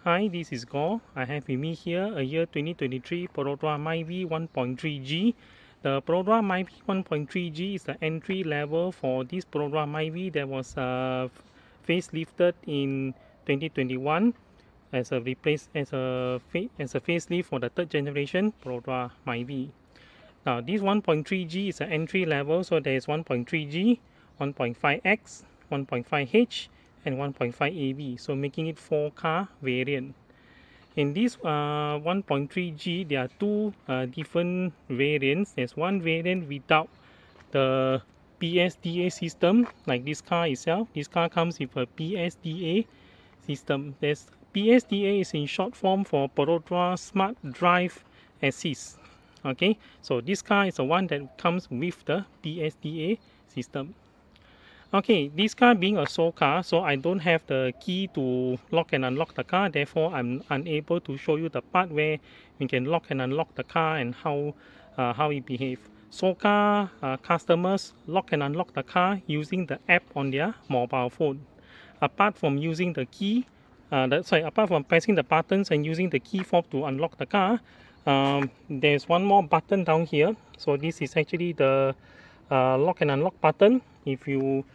Hi, this is Gore. I have with me here a year 2023 Perodua MyVI 1.3G. The Perodua MyVI 1.3G is the entry level for this Perodua MyVI that was facelifted in 2021 as a facelift for the third generation Perodua MyVI. Now this 1.3G is an entry level, so there is 1.3G, 1.5X, 1.5H, and 1.5AV, so making it 4-car variant. In this 1.3G, there are two different variants. There's one variant without the PSDA system, like this car itself. This car comes with a PSDA system. There's PSDA is in short form for Perodua Smart Drive Assist. Okay, so this car is the one that comes with the PSDA system. Okay, this car being a sole car, so I don't have the key to lock and unlock the car. Therefore, I'm unable to show you the part where we can lock and unlock the car and how it behaves. Sole car customers lock and unlock the car using the app on their mobile phone. Apart from using the key, apart from pressing the buttons and using the key fob to unlock the car, there's one more button down here. So this is actually the lock and unlock button. If you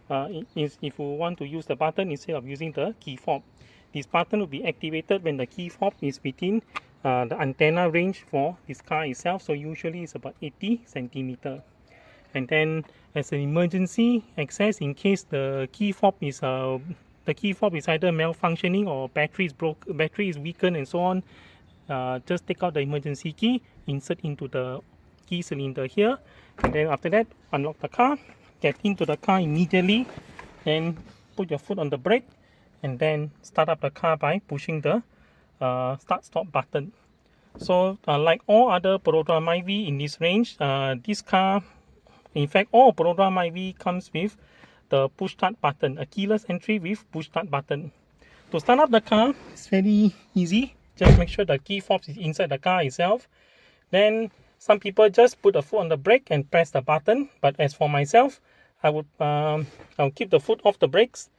want to use the button instead of using the key fob, this button will be activated when the key fob is within the antenna range for this car itself. So usually it's about 80 centimeter. And then as an emergency access, in case the key fob is either malfunctioning or battery is weakened and so on, just take out the emergency key, insert into the key cylinder here, and then after that unlock the car, get into the car immediately, and put your foot on the brake, and then start up the car by pushing the start stop button. So like all other Perodua MyVI in this range, this car, in fact all Perodua MyVI comes with the push start button, a keyless entry with push start button. To start up the car, it's very easy. Just make sure the key fob is inside the car itself. Then some people just put the foot on the brake and press the button, but as for myself, I'll keep the foot off the brakes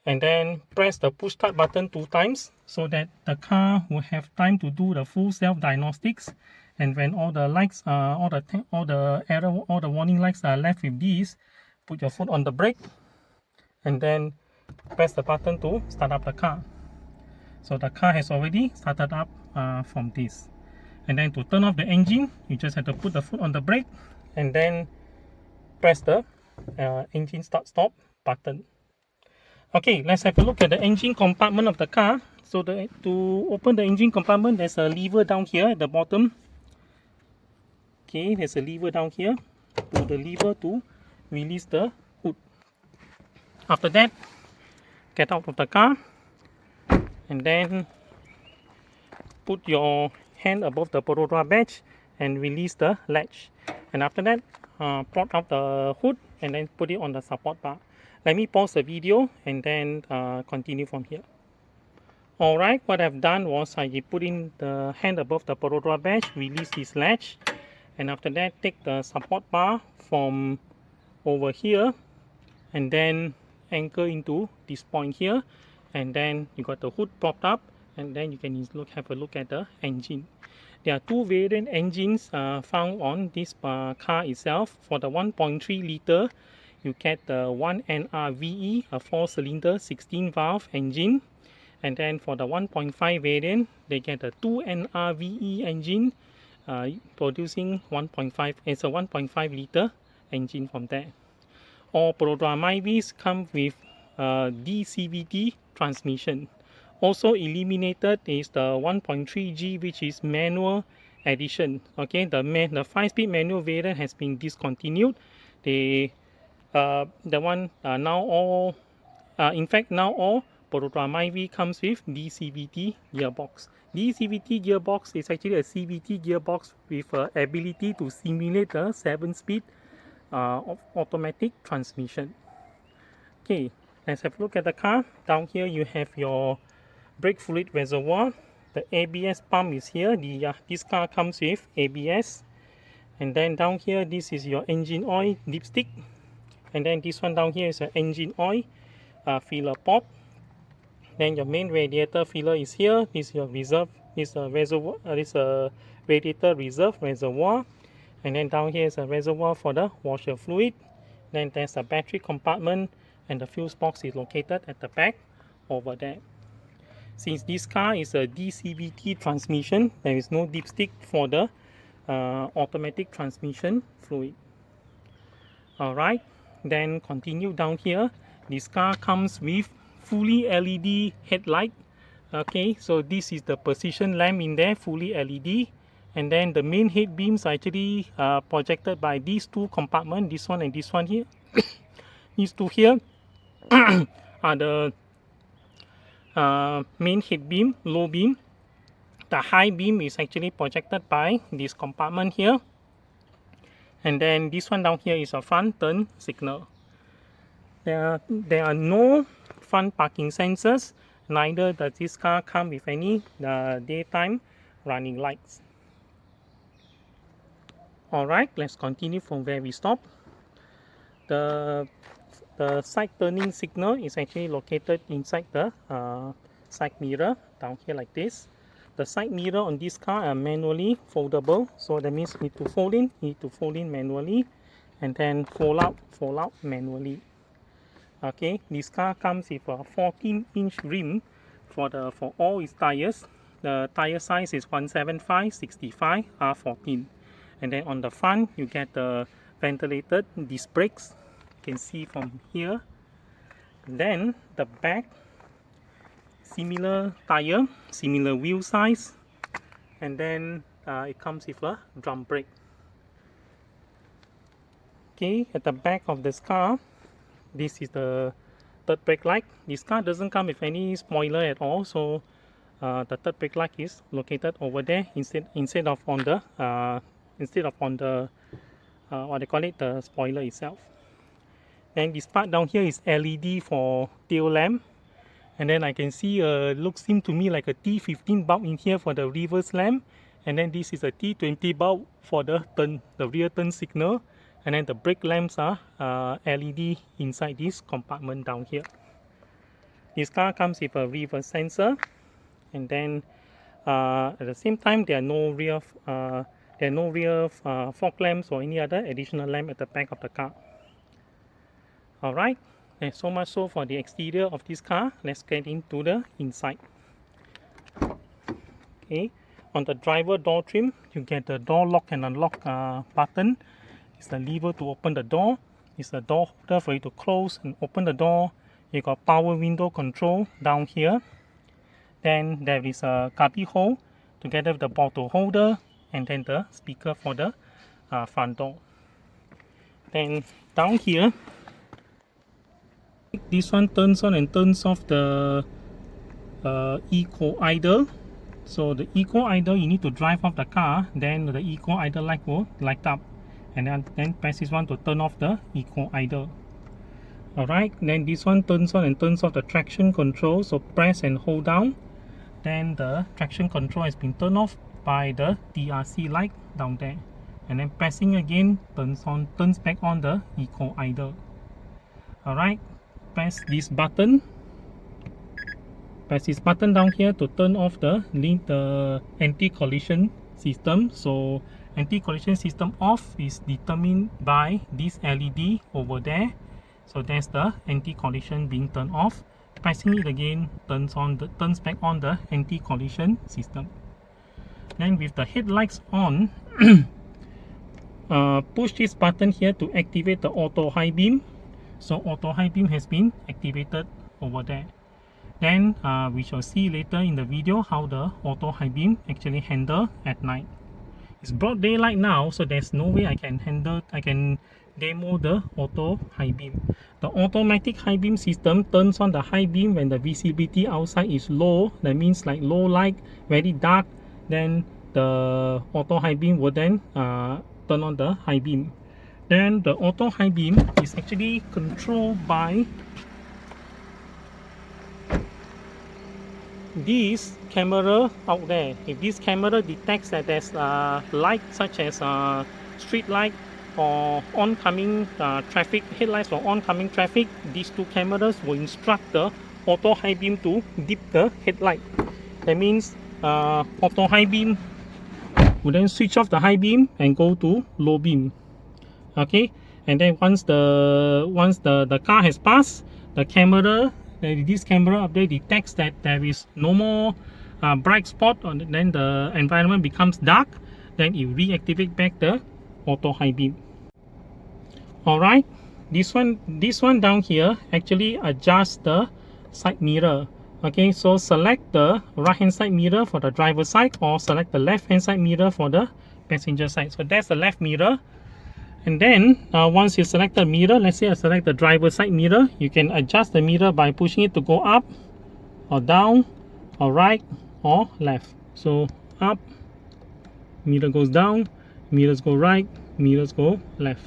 and then press the push start button 2 times so that the car will have time to do the full self diagnostics. And when all the lights, all the warning lights are left with these, put your foot on the brake and then press the button to start up the car. So the car has already started up from this. And then to turn off the engine, you just have to put the foot on the brake and then press the engine start stop button. Okay, let's have a look at the engine compartment of the car. So to open the engine compartment, there's a lever down here at the bottom. Okay, there's a lever down here. Pull the lever to release the hood. After that, get out of the car and then put your hand above the Perodua badge and release the latch. And after that, prod out the hood and then put it on the support bar. Let me pause the video and then continue from here. Alright, what I've done was I put in the hand above the Perodua badge, release this latch, and after that take the support bar from over here and then anchor into this point here, and then you got the hood propped up, and then you can have a look at the engine. There are two variant engines found on this car itself. For the 1.3 liter, you get the 1NRVE, a 4-cylinder 16-valve engine. And then for the 1.5 variant, they get a 2NRVE engine producing 1.5. It's a 1.5 liter engine from there. All Perodua MyVIs come with DCVT transmission. Also eliminated is the 1.3G, which is manual edition. Okay, the 5-speed manual variant has been discontinued. In fact now all Perodua MyVI comes with DCVT gearbox. DCVT gearbox is actually a CVT gearbox with ability to simulate a 7-speed automatic transmission. Okay, let's have a look at the car. Down here you have your brake fluid reservoir. The ABS pump is here. This car comes with ABS. And then down here, this is your engine oil dipstick. And then this one down here is an engine oil filler port. Then your main radiator filler is here. This is your reserve. This is a reservoir. This is a radiator reserve reservoir. And then down here is a reservoir for the washer fluid. Then there's a battery compartment, and the fuse box is located at the back over there. Since this car is a DCVT transmission, there is no dipstick for the automatic transmission fluid. Alright, then continue down here. This car comes with fully LED headlight. Okay, so this is the position lamp in there, fully LED. And then the main head beams are actually projected by these two compartments, this one and this one here. These two here are the main head beam, low beam. The high beam is actually projected by this compartment here. And then this one down here is a front turn signal. There are no front parking sensors, neither does this car come with any daytime running lights. Alright, let's continue from where we stopped. The side turning signal is actually located inside the side mirror down here like this. The side mirror on this car are manually foldable, so that means need to fold in manually, and then fold out manually. Okay, this car comes with a 14-inch rim for all its tires. The tire size is 175/65 R14. And then on the front, you get the ventilated disc brakes. You can see from here. Then the back, similar tire, similar wheel size, and then it comes with a drum brake. Okay, at the back of this car, this is the third brake light. This car doesn't come with any spoiler at all, so the third brake light is located over there instead of on the what they call it, the spoiler itself. And this part down here is LED for tail lamp, and then I can see seems to me like a T15 bulb in here for the reverse lamp, and then this is a T20 bulb for the rear turn signal, and then the brake lamps are LED inside this compartment down here. This car comes with a reverse sensor, and then at the same time there are no rear fog lamps or any other additional lamp at the back of the car. Alright, and so much so for the exterior of this car. Let's get into the inside. Okay, on the driver door trim, you get the door lock and unlock button. It's the lever to open the door. It's the door holder for you to close and open the door. You got power window control down here. Then there is a cubby hole together with the bottle holder, and then the speaker for the front door. Then down here, this one turns on and turns off the eco idle. So the eco idle, you need to drive off the car, then the eco idle light will light up, and then press this one to turn off the eco idle. Alright, then this one turns on and turns off the traction control, so press and hold down. Then the traction control has been turned off by the DRC light down there, and then pressing again turns back on the eco idle. Alright, press this button down here to turn off the anti-collision system. So anti-collision system off is determined by this LED over there. So there's the anti-collision being turned off. Pressing it again turns back on the anti-collision system. Then with the headlights on, push this button here to activate the auto high beam. So auto high beam has been activated over there. Then we shall see later in the video how the auto high beam actually handle at night. It's broad daylight now, so there's no way I can demo the auto high beam. The automatic high beam system turns on the high beam when the visibility outside is low. That means like low light, very dark. Then the auto high beam will then turn on the high beam. Then the auto high beam is actually controlled by this camera out there. If this camera detects that there's light such as street light or oncoming traffic, headlights for oncoming traffic, these two cameras will instruct the auto high beam to dip the headlight. That means auto high beam will then switch off the high beam and go to low beam. Okay, and then once the car has passed, the camera, this camera up there detects that there is no more bright spot, and then the environment becomes dark, then it reactivate back the auto high beam. Alright, this one down here actually adjusts the side mirror. Okay, so select the right hand side mirror for the driver side, or select the left hand side mirror for the passenger side. So that's the left mirror. And then once you select the mirror, let's say I select the driver side mirror, you can adjust the mirror by pushing it to go up or down or right or left. So up, mirror goes down, mirrors go right, mirrors go left.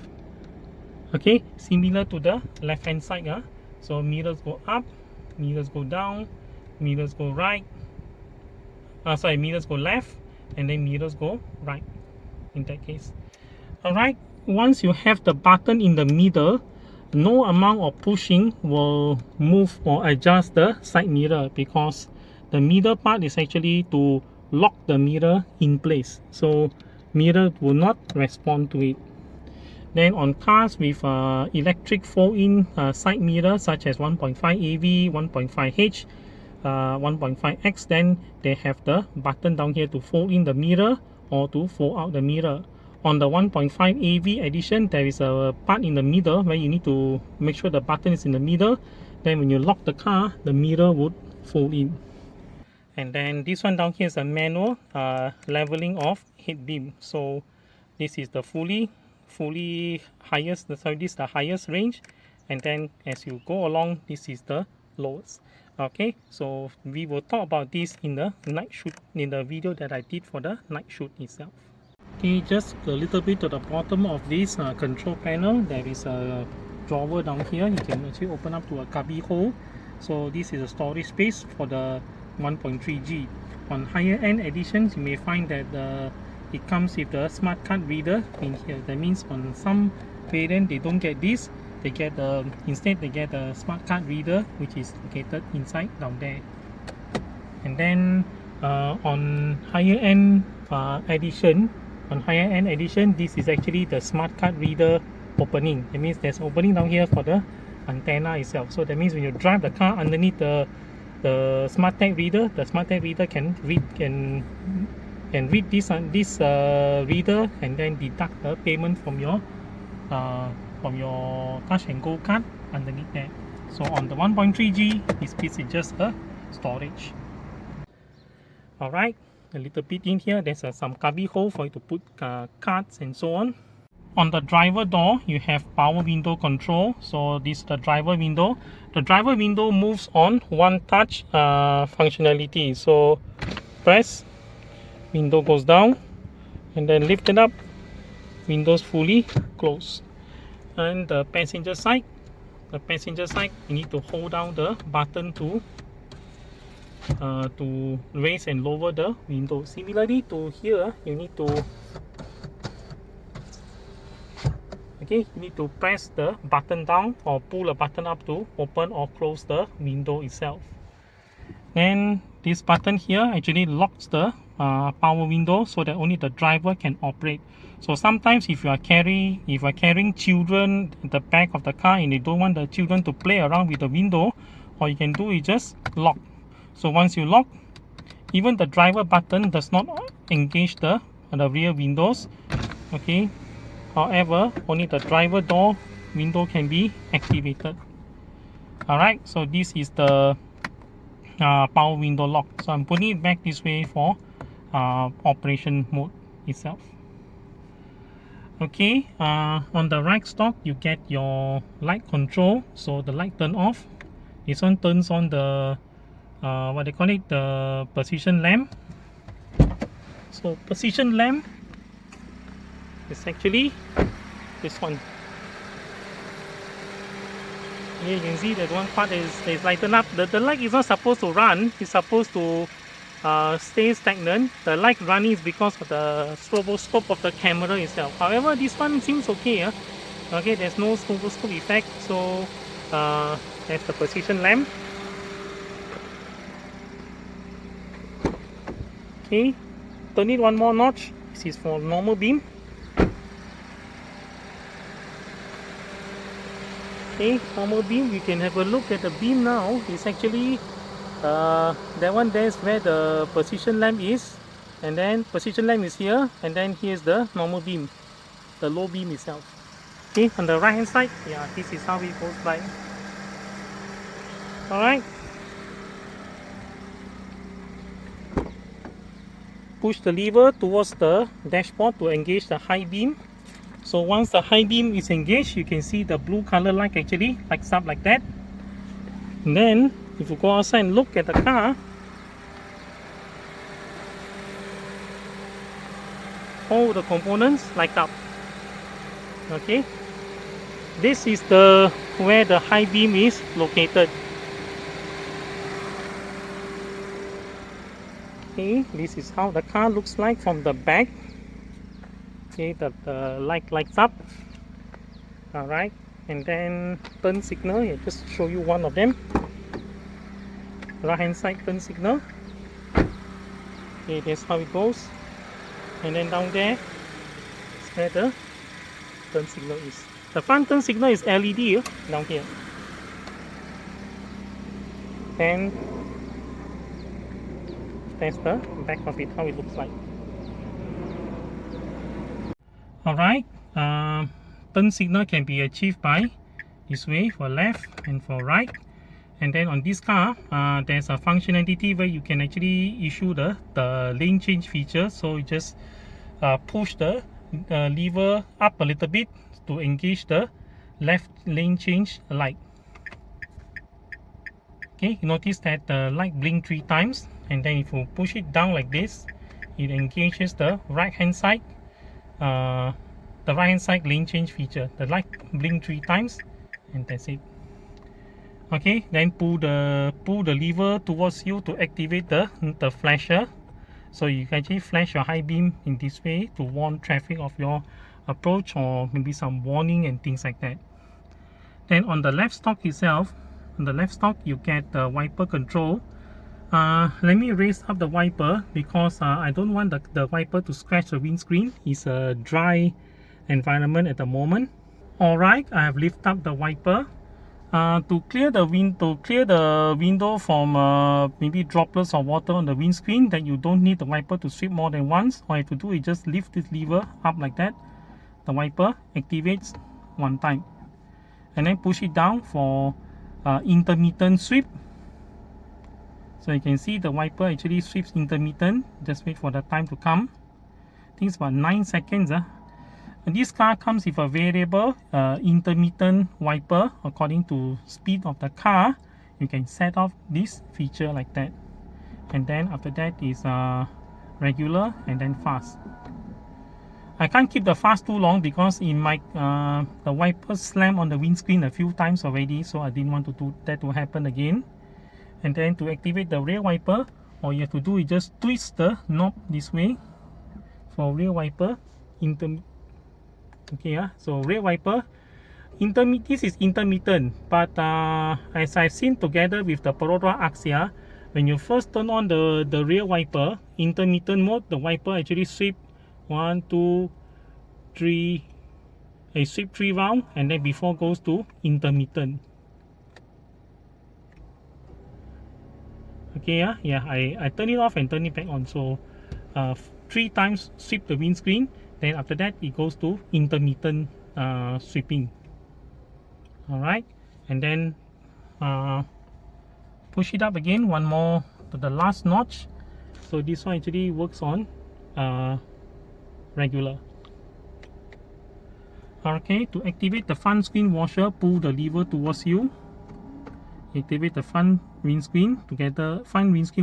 Okay, similar to the left hand side. So mirrors go up, mirrors go down, mirrors go right, mirrors go left, and then mirrors go right in that case. Alright, once you have the button in the middle, no amount of pushing will move or adjust the side mirror, because the middle part is actually to lock the mirror in place, so mirror will not respond to it. Then on cars with electric fold-in side mirror such as 1.5 AV, 1.5H, 1.5X, then they have the button down here to fold in the mirror or to fold out the mirror. On the 1.5 AV edition, there is a part in the middle where you need to make sure the button is in the middle. Then when you lock the car, the mirror would fold in. And then this one down here is a manual leveling of head beam. So this is the fully highest, sorry, this is the highest range, and then as you go along, this is the lowest. Okay, so we will talk about this in the night shoot, in the video that I did for the night shoot itself. Okay, just a little bit to the bottom of this control panel, there is a drawer down here. You can actually open up to a cubby hole. So this is a storage space for the 1.3G. On higher end editions, you may find that it comes with the smart card reader in here. That means on some variant they don't get this, they get instead they get a smart card reader which is located inside down there. And then on higher end edition, this is actually the smart card reader opening. That means there's opening down here for the antenna itself. So that means when you drive the car underneath the smart tag reader, the smart tag reader can read this reader and then deduct the payment from your touch and go card underneath there. So on the 1.3G, this piece is just a storage. Alright, a little bit in here, there's some cubby hole for you to put cards and so on. On the driver door, you have power window control. So this is the driver window. The driver window moves on one touch functionality. So press, window goes down, and then lift it up, windows fully closed. And the passenger side, you need to hold down the button to raise and lower the window. Similarly to here, you need to press the button down or pull a button up to open or close the window itself. And this button here actually locks the power window so that only the driver can operate. So sometimes if you are carrying children at the back of the car and you don't want the children to play around with the window, all you can do is just lock. So once you lock, even the driver button does not engage the rear windows. Okay, however, only the driver door window can be activated. Alright, so this is the power window lock. So I'm putting it back this way for operation mode itself. Okay, on the right stock you get your light control. So the light turn off. This one turns on the what they call it, the position lamp. So position lamp is actually this one. Here you can see that one part is lightened up. The light is not supposed to run, it's supposed to stay stagnant. The light running is because of the stroboscope of the camera itself. However, this one seems okay. Okay, there's no stroboscope effect. So there's the position lamp. Okay, turn it one more notch. This is for normal beam. Okay, normal beam, we can have a look at the beam now. It's actually that one, there's where the position lamp is, and then position lamp is here, and then here's the normal beam, the low beam itself. Okay, on the right hand side, yeah, this is how it goes by. Alright, push the lever towards the dashboard to engage the high beam. So once the high beam is engaged, you can see the blue color light actually lights up like that. And then if you go outside and look at the car, all the components light up. Okay, this is the where the high beam is located. Okay, this is how the car looks like from the back. Okay, the light lights up. Alright, and then turn signal, I'll just show you one of them. Right hand side turn signal. Okay, that's how it goes. And then down there is where the turn signal is. The front turn signal is LED down here. And that's the back of it, how it looks like. Alright, turn signal can be achieved by this way, for left and for right. And then on this car, there's a functionality where you can actually issue the lane change feature. So you just push the lever up a little bit to engage the left lane change light. Okay, you notice that the light blink 3 times, and then if you push it down like this, it engages the right hand side lane change feature. The light blink 3 times, and that's it. Okay, then pull the lever towards you to activate the flasher. So you can actually flash your high beam in this way to warn traffic of your approach, or maybe some warning and things like that. Then on the left stalk itself, on the left stalk you get the wiper control. Let me raise up the wiper because I don't want the wiper to scratch the windscreen. It's a dry environment at the moment. Alright, I have lifted up the wiper. To clear the window from maybe droplets of water on the windscreen, that you don't need the wiper to sweep more than once. All you have to do is just lift this lever up like that. The wiper activates one time, and then push it down for intermittent sweep. So you can see the wiper actually sweeps intermittent. Just wait for the time to come. I think it's about 9 seconds. And this car comes with a variable intermittent wiper according to speed of the car. You can set off this feature like that, and then after that is regular and then fast. I can't keep the fast too long because it might the wiper slam on the windscreen a few times already, so I didn't want that to happen again. And then to activate the rear wiper, all you have to do is just twist the knob this way for rear wiper. So rear wiper, this is intermittent, but as I've seen together with the Perodua Axia, when you first turn on the rear wiper, intermittent mode, the wiper actually sweep 1, 2, 3, a sweep 3 rounds, and then before goes to intermittent. Okay, I turn it off and turn it back on. So 3 times sweep the windscreen, then after that it goes to intermittent sweeping. Alright, and then push it up again one more to the last notch. So this one actually works on regular. Okay, to activate the front screen washer, pull the lever towards you. Activate the front windscreen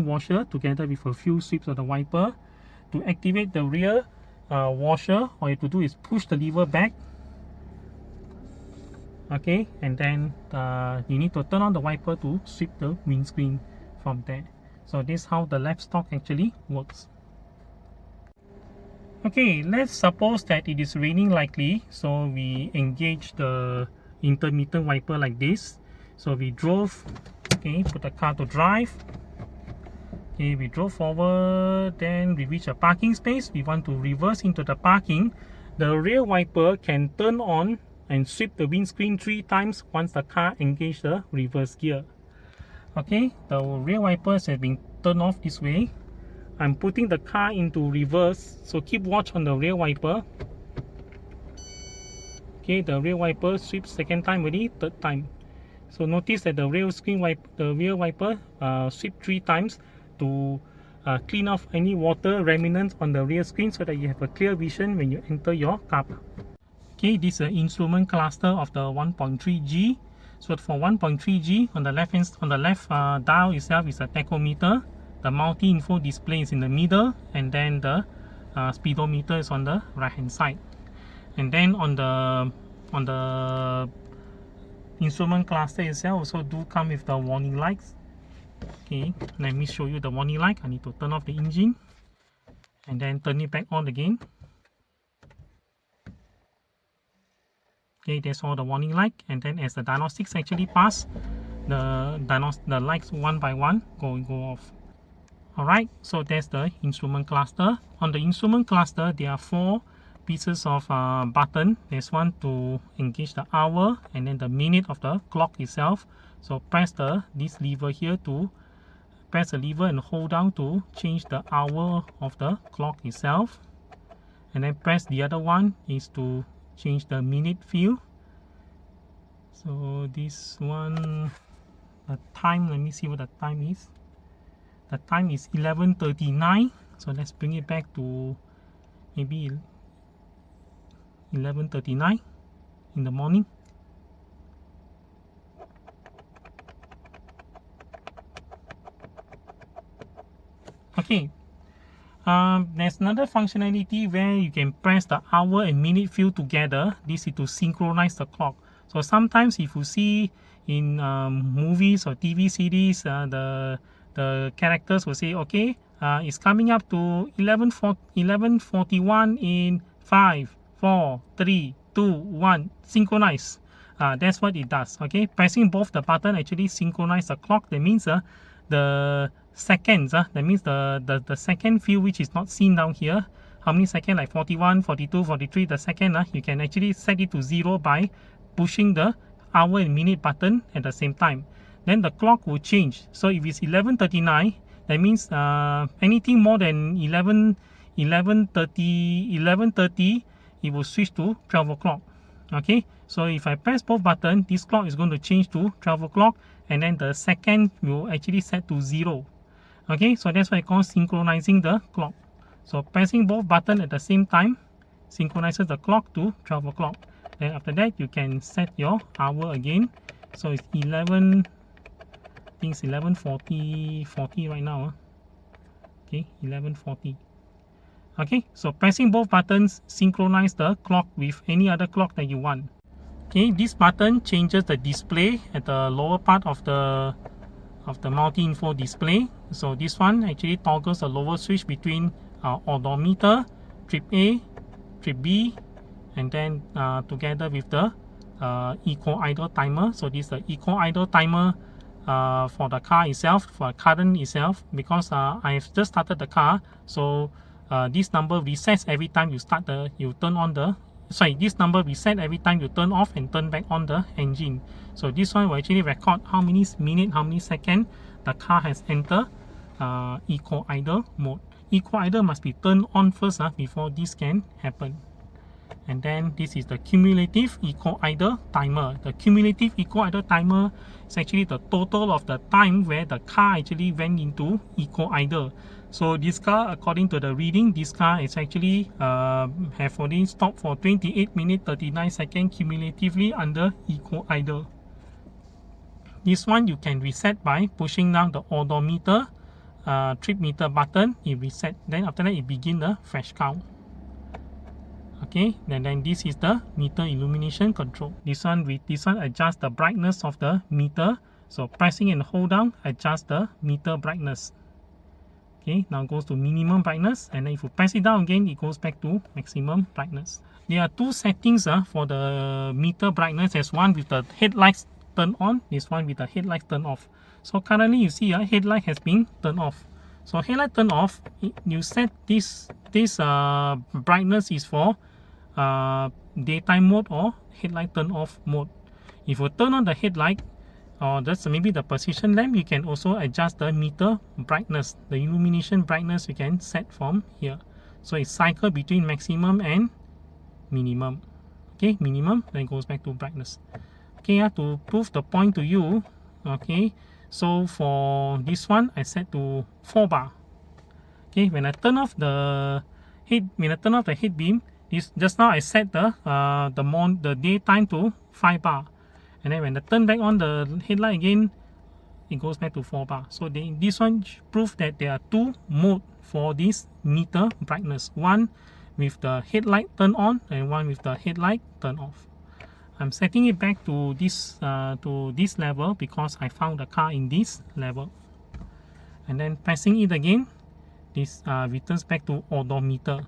washer together with a few sweeps of the wiper. To activate the rear washer, all you have to do is push the lever back. Okay, and then you need to turn on the wiper to sweep the windscreen from there. So this is how the left stalk actually works. Okay, let's suppose that it is raining likely, so we engage the intermittent wiper like this. So we drove, okay, put the car to drive. Okay, we drove forward, then we reach a parking space. We want to reverse into the parking. The rear wiper can turn on and sweep the windscreen 3 times once the car engages the reverse gear. Okay, the rear wipers have been turned off this way. I'm putting the car into reverse, so keep watch on the rear wiper. Okay, the rear wiper sweeps second time already, third time. So notice that the rear wiper sweep 3 times to clean off any water remnants on the rear screen so that you have a clear vision when you enter your car park. Okay, this is an instrument cluster of the 1.3G. So for 1.3G, on the left dial itself is a tachometer. The multi-info display is in the middle, and then the speedometer is on the right hand side. And then on the instrument cluster itself also do come with the warning lights. Okay, let me show you the warning light. I need to turn off the engine and then turn it back on again. Okay, that's all the warning light, and then as the diagnostics actually pass, the lights one by one go off. Alright, so that's the instrument cluster. On the instrument cluster, there are 4 pieces of button. There's one to engage the hour, and then the minute of the clock itself. So press this lever here to press the lever and hold down to change the hour of the clock itself, and then press the other one is to change the minute field. So this one, the time, let me see what the time is. The time is 11:39, so let's bring it back to maybe 11:39 in the morning. Okay, there's another functionality where you can press the hour and minute field together. This is to synchronize the clock. So sometimes if you see in movies or TV series, the characters will say, okay, it's coming up to 11:41 in 5, 4, 3, 2, 1, synchronize. That's what it does. Okay, pressing both the button actually synchronize the clock. That means the seconds, that means the second field which is not seen down here, how many seconds, like 41, 42, 43, the second, you can actually set it to 0 by pushing the hour and minute button at the same time. Then the clock will change. So if it's 11:39, that means anything more than 11:30, it will switch to 12 o'clock. Okay, so if I press both buttons, this clock is going to change to 12 o'clock, and then the second will actually set to 0. Okay, so that's why I call synchronizing the clock. So pressing both buttons at the same time synchronizes the clock to 12 o'clock. Then after that, you can set your hour again. So it's 11, I think it's 11:40 right now. Okay, 11:40. Okay, so pressing both buttons synchronize the clock with any other clock that you want. Okay, this button changes the display at the lower part of the multi-info display. So this one actually toggles the lower switch between odometer, trip A, trip B, and then together with the eco idle timer. So this is the eco idle timer for the car itself, for current itself, because I've just started the car. So this number resets every time you turn on the this number reset every time you turn off and turn back on the engine. So this one will actually record how many minutes, how many seconds the car has entered eco idle mode. Eco idle must be turned on first before this can happen. And then this is the cumulative eco idle timer. The cumulative eco idle timer is actually the total of the time where the car actually went into eco idle. So this car, according to the reading, this car is actually have already stopped for 28 minutes 39 seconds cumulatively under eco idle. This one you can reset by pushing down the odometer trip meter button. It reset. Then after that, it begin the fresh count. Okay, and then this is the meter illumination control. This one adjusts the brightness of the meter. So pressing and hold down adjust the meter brightness. Okay, now it goes to minimum brightness, and then if you press it down again, it goes back to maximum brightness. There are 2 settings for the meter brightness. There's one with the headlights turned on, this one with the headlights turned off. So currently you see headlight has been turned off. So headlight turn off, you set this brightness is for daytime mode or headlight turn off mode. If you turn on the headlight, or that's maybe the position lamp, you can also adjust the meter brightness, the illumination brightness you can set from here. So it cycle between maximum and minimum. Okay, minimum, then it goes back to brightness. Okay, to prove the point to you, okay, so for this one I set to 4 bar. Okay, when I turn off the head beam, this just now I set the daytime to 5 bar, and then when I turn back on the headlight again, it goes back to 4 bar. So this one proves that there are two modes for this meter brightness, one with the headlight turn on and one with the headlight turn off. I'm setting it back to this level because I found the car in this level, and then pressing it again, this returns back to odometer.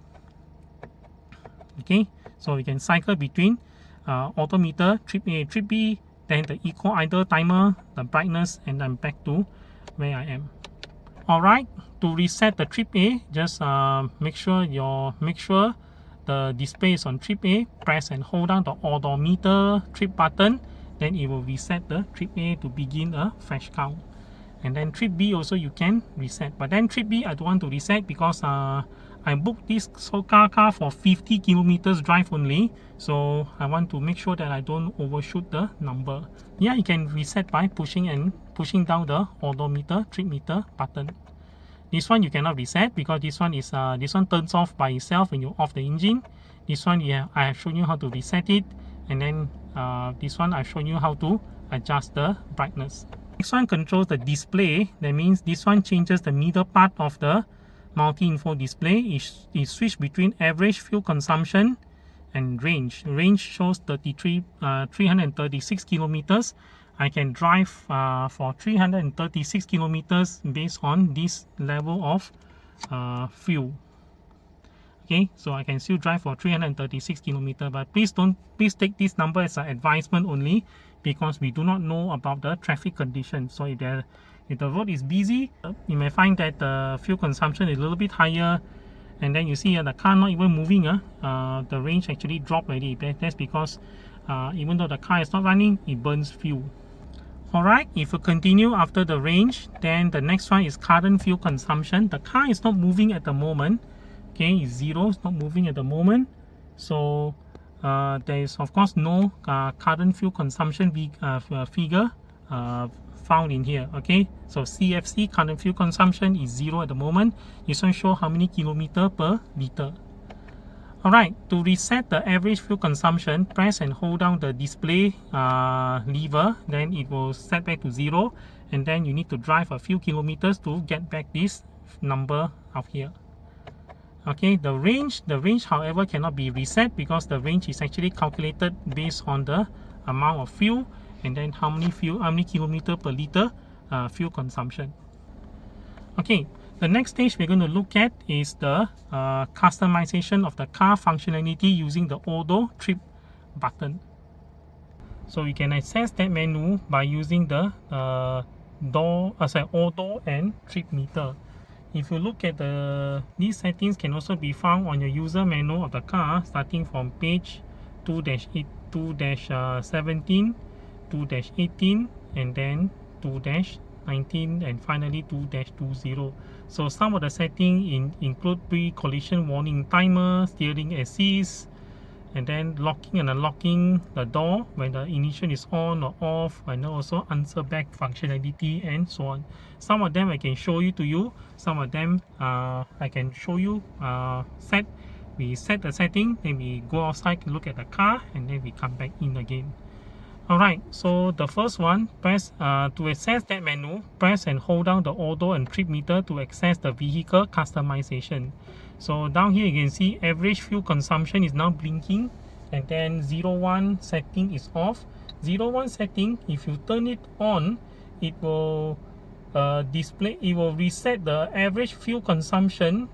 Okay, so you can cycle between odometer, trip A, trip B, then the eco idle timer, the brightness, and then back to where I am. Alright, to reset the trip A, just make sure the display is on trip A. Press and hold down the odometer trip button, then it will reset the trip A to begin a fresh count. And then trip B also you can reset, but then trip B I don't want to reset because I booked this car for 50 kilometers drive only, so I want to make sure that I don't overshoot the number. Yeah, you can reset by pushing down the odometer trip meter button. This one you cannot reset because this one turns off by itself when you off the engine. This one, yeah, I have shown you how to reset it, and then this one I've shown you how to adjust the brightness. Next one controls the display. That means this one changes the middle part of the multi-info display. It switch between average fuel consumption and range. Range shows 336 kilometers. I can drive for 336 kilometers based on this level of fuel. Okay, so I can still drive for 336 kilometers, but please take this number as an advisement only, because we do not know about the traffic conditions. So if the road is busy, you may find that the fuel consumption is a little bit higher, and then you see the car not even moving, the range actually dropped already. That's because even though the car is not running, it burns fuel. Alright, if you continue after the range, then the next one is current fuel consumption. The car is not moving at the moment. Okay, it's 0, it's not moving at the moment. So there is of course no current fuel consumption figure found in here. Okay, so CFC, current fuel consumption, is 0 at the moment. This one show how many kilometer per liter. Alright, to reset the average fuel consumption, press and hold down the display lever, then it will set back to 0, and then you need to drive a few kilometers to get back this number out here. Okay, the range however cannot be reset because the range is actually calculated based on the amount of fuel and then how many kilometer per liter fuel consumption. Okay, the next stage we're going to look at is the customization of the car functionality using the auto trip button. So you can access that menu by using the auto and trip meter. If you look at these settings can also be found on your user manual of the car, starting from page 2-17, 2-18, and then 2-19, and finally 2-20. So some of the settings include pre-collision warning timer, steering assist, and then locking and unlocking the door when the ignition is on or off, and also answer back functionality and so on. Some of them I can show you to you, some of them I can show you we set the setting, then we go outside to look at the car, and then we come back in again. Alright, so the first one, press to access that menu, press and hold down the auto and trip meter to access the vehicle customization. So down here you can see average fuel consumption is now blinking, and then 01 setting is off. 01 setting, if you turn it on, it will reset the average fuel consumption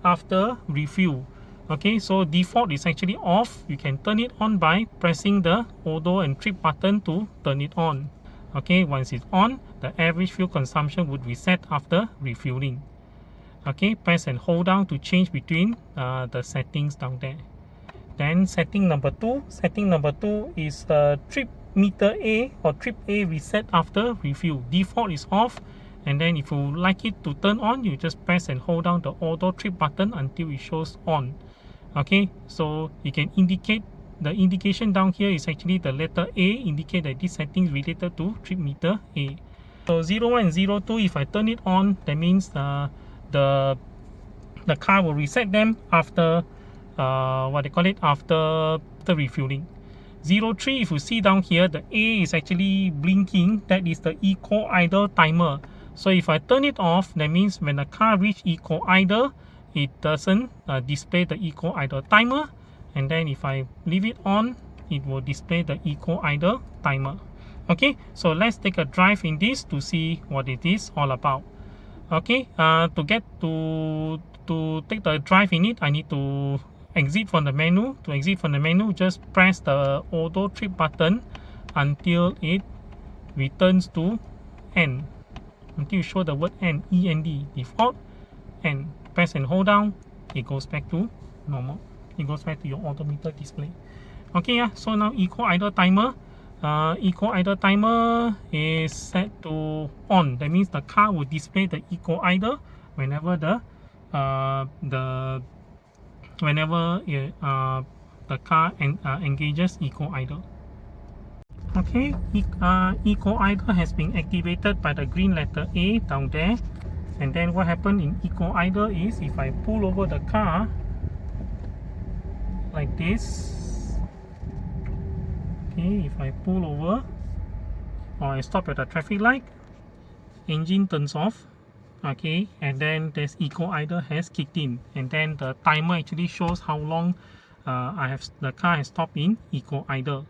after refuel. Okay, so default is actually off. You can turn it on by pressing the auto and trip button to turn it on. Okay, once it's on, the average fuel consumption would reset after refueling. Okay, press and hold down to change between the settings down there. Then setting number 2 is trip meter A or trip A reset after refuel. Default is off, and then if you like it to turn on, you just press and hold down the auto trip button until it shows on. Okay, so you can indicate, the indication down here is actually the letter A, indicate that this setting is related to trip meter A. So 01 and 02, if I turn it on, that means the car will reset them after what they call it, after the refueling. 03, if you see down here, the A is actually blinking. That is the eco idle timer. So if I turn it off, that means when the car reach eco idle, it doesn't display the eco idle timer. And then if I leave it on, it will display the eco idle timer. Okay, so let's take a drive in this to see what it is all about. Okay, to take the drive in it, I need to exit from the menu. To exit from the menu, just press the auto trip button until it returns to N, until you show the word N, END, default, and press and hold down, it goes back to normal. It goes back to your odometer display. Okay, yeah, so now eco idle timer is set to on. That means the car will display the eco idle whenever the car engages eco idle. Okay, eco idle has been activated by the green letter A down there. And then what happened in eco idle is, if I pull over the car like this, okay, if I pull over or I stop at the traffic light, engine turns off. Okay, and then this eco idle has kicked in, and then the timer actually shows how long the car has stopped in eco idle.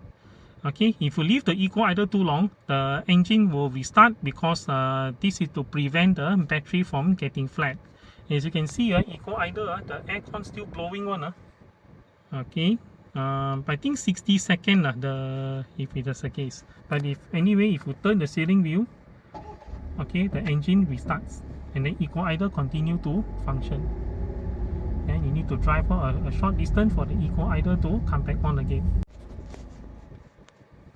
Okay, if you leave the eco idle too long, the engine will restart, because this is to prevent the battery from getting flat. As you can see, eco idle, the aircon still blowing on. Okay, I think 60 seconds if it is the case. But if you turn the steering wheel, okay, the engine restarts, and then eco idle continue to function. And you need to drive for a short distance for the eco idle to come back on again.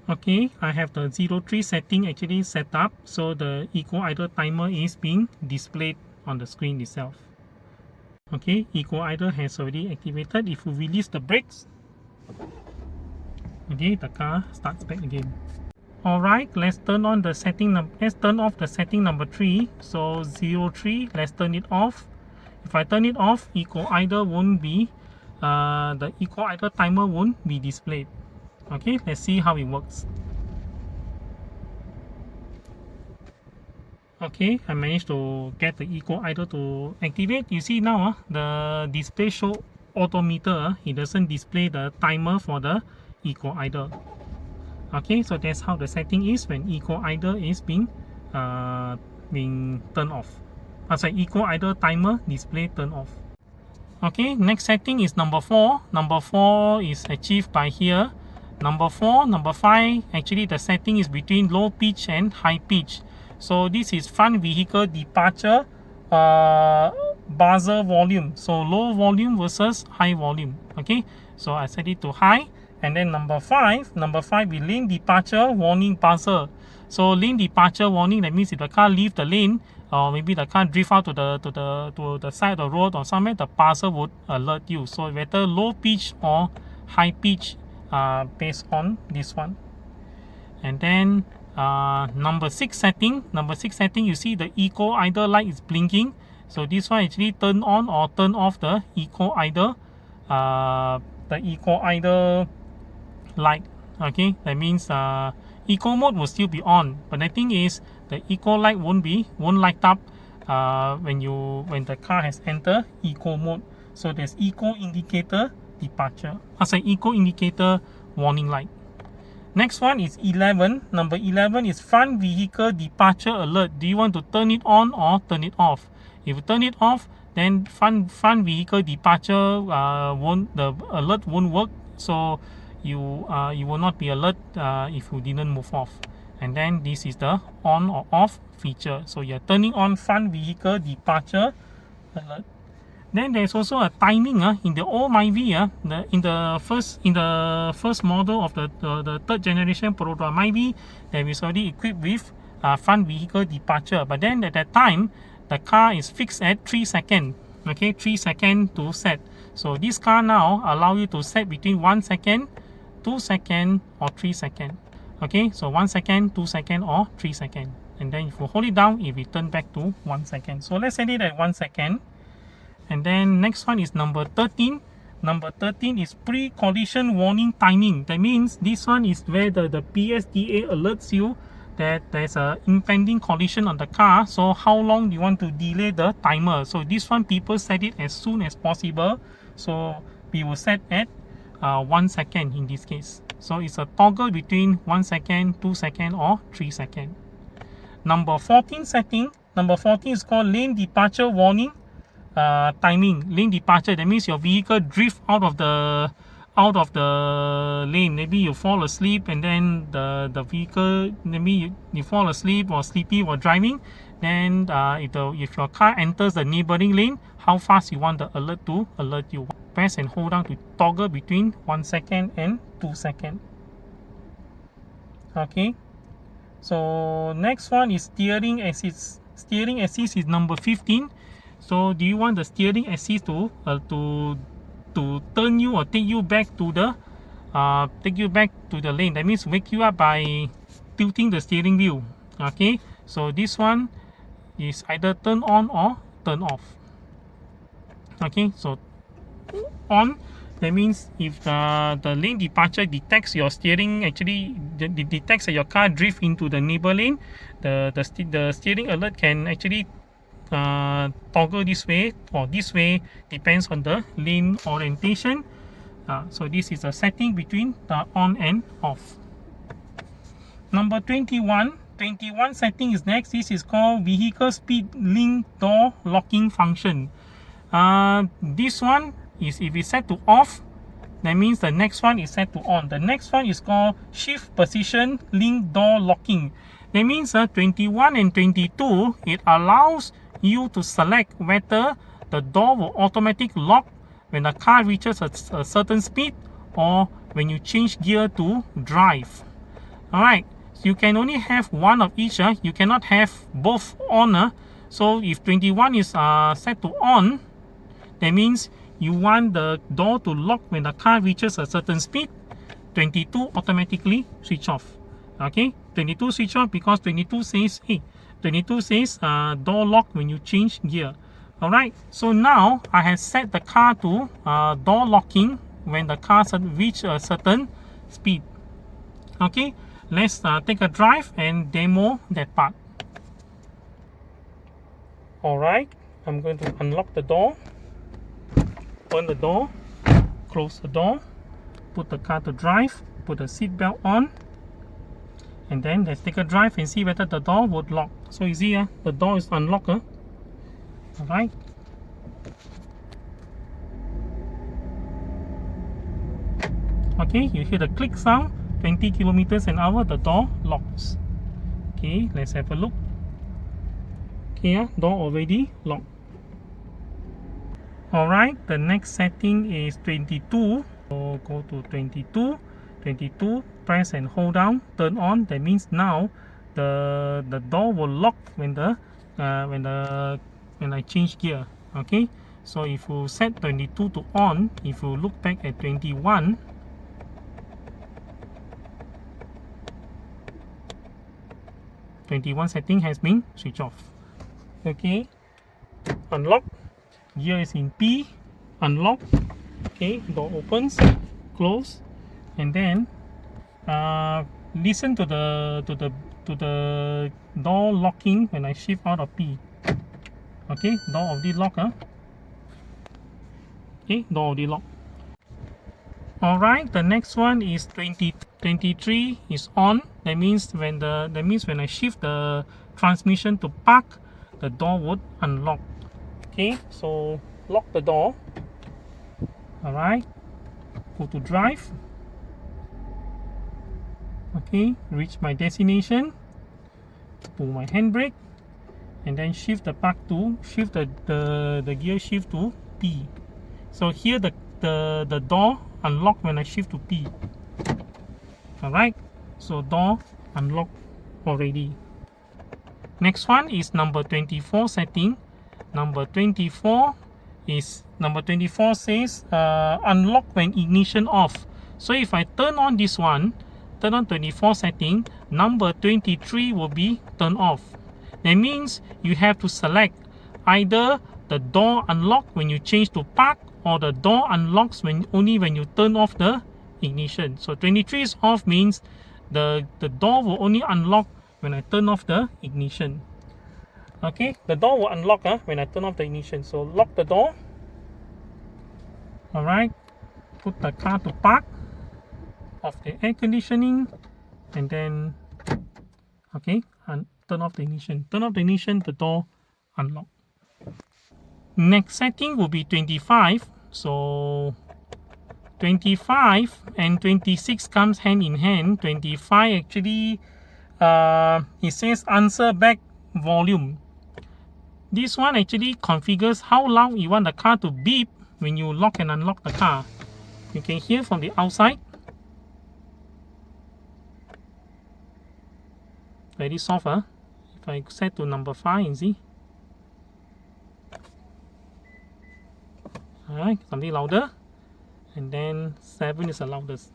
Okay, I have the 03 setting actually set up, so the eco idle timer is being displayed on the screen itself. Okay, eco idle has already activated. If you release the brakes, okay, the car starts back again. Alright, let's turn on the setting. Let's turn off the setting number 3. So 03, let's turn it off. If I turn it off, eco idle won't be the eco idle timer won't be displayed. Okay, let's see how it works. Okay, I managed to get the eco idle to activate. You see now, the display show odometer. It doesn't display the timer for the eco idle. Okay, so that's how the setting is when eco idle is being turned off. Eco idle timer display turn off. Okay, next setting is number 4. Number 4 is achieved by here. Number 5, actually the setting is between low pitch and high pitch. So this is front vehicle departure buzzer volume. So low volume versus high volume. Okay, so I set it to high. And then number 5 is lane departure warning buzzer. So lane departure warning, that means if the car leave the lane, or maybe the car drift out to the side of the road or somewhere, the buzzer would alert you. So whether low pitch or high pitch based on this one. And then number 6 setting, you see the eco idle light is blinking. So this one actually turn on or turn off the eco idle light. Okay, that means eco mode will still be on, but the thing is the eco light won't light up when the car has entered eco mode. So there's eco indicator departure, eco indicator warning light. Next one is 11. Number 11 is front vehicle departure alert. Do you want to turn it on or turn it off? If you turn it off, then front vehicle departure the alert won't work. So you will not be alert if you didn't move off. and then this is the on or off feature. So you're turning on front vehicle departure alert. Then there's also a timing in the old MyVI, in the first model of the third generation Perodua MyVI, that is already equipped with front vehicle departure. But then at that time, the car is fixed at 3 seconds. Okay, 3 seconds to set. So this car now allow you to set between 1 second, 2 seconds, or 3 seconds. Okay, so 1 second, 2 seconds, or 3 seconds. And then if you hold it down, it will turn back to 1 second. So let's set it at 1 second. And then next one is number 13. Number 13 is pre-collision warning timing. That means this one is where the PSDA alerts you that there's a impending collision on the car. So how long do you want to delay the timer? So this one people set it as soon as possible. So we will set at 1 second in this case. So it's a toggle between 1 second, 2 seconds, or 3 seconds. Number 14 setting. Number 14 is called lane departure warning timing. Lane departure, that means your vehicle drift out of the lane. Maybe you fall asleep, and then the vehicle, maybe you fall asleep or sleepy while driving. Then if your car enters the neighboring lane, how fast you want the alert to alert you. Press and hold down to toggle between 1 second and 2 seconds. Okay, so next one is steering assist. Steering assist is number 15. So do you want the steering assist to turn you or take you back to the lane? That means wake you up by tilting the steering wheel. Okay, so this one is either turn on or turn off. Okay, so on, that means if the lane departure detects your steering, actually detects that your car drift into the neighbor lane, the steering alert can actually toggle this way or this way, depends on the lane orientation. So this is a setting between the on and off. Number 21 setting is next. This is called vehicle speed link door locking function. This one is, if it's set to off, that means the next one is set to on. The next one is called shift position link door locking. That means 21 and 22, it allows you to select whether the door will automatically lock when the car reaches a certain speed, or when you change gear to drive. Alright, so you can only have one of each. You cannot have both on. So if 21 is set to on, that means you want the door to lock when the car reaches a certain speed. 22 automatically switch off. Okay, 22 switch off because 22 says, hey, 22 says door lock when you change gear. Alright, so now I have set the car to door locking when the car reach a certain speed. Okay, let's take a drive and demo that part. Alright, I'm going to unlock the door, open the door, close the door, put the car to drive, put the seat belt on, and then let's take a drive and see whether the door would lock. So you see, the door is unlocked. Alright. Okay, you hear the click sound, 20 kilometers an hour, the door locks. Okay, let's have a look. Okay, door already locked. Alright, the next setting is 22. So go to 22. 22, press and hold down, turn on. That means now the door will lock when I change gear. Okay, so if you set 22 to on, if you look back at 21, setting has been switched off. Okay, unlock, gear is in P, unlock. Okay, door opens, close, and then listen to the door locking when I shift out of P. Okay, door already locked. Okay, door already locked. Alright, the next one is 23 is on. That means when I shift the transmission to park, the door would unlock. Okay, so lock the door. Alright, go to drive. Okay, reach my destination, pull my handbrake, and then shift the park to shift the gear shift to P. So here the door unlock when I shift to P. Alright, so door unlock already. Next one is number 24 setting. Number 24 says unlock when ignition off. So if I turn on this one, turn on 24 setting, number 23 will be turned off. That means you have to select either the door unlock when you change to park, or the door unlocks only when you turn off the ignition. So 23 is off means the door will only unlock when I turn off the ignition. Okay, the door will unlock when I turn off the ignition. So lock the door. Alright, put the car to park, off the air conditioning, and then okay, and turn off the ignition. Turn off the ignition, the door unlock. Next setting will be 25. So 25 and 26 comes hand in hand. 25 actually it says answer back volume. This one actually configures how loud you want the car to beep when you lock and unlock the car. You can hear from the outside. Very soft. If I set to number 5 and see. Alright, something louder. And then 7 is the loudest.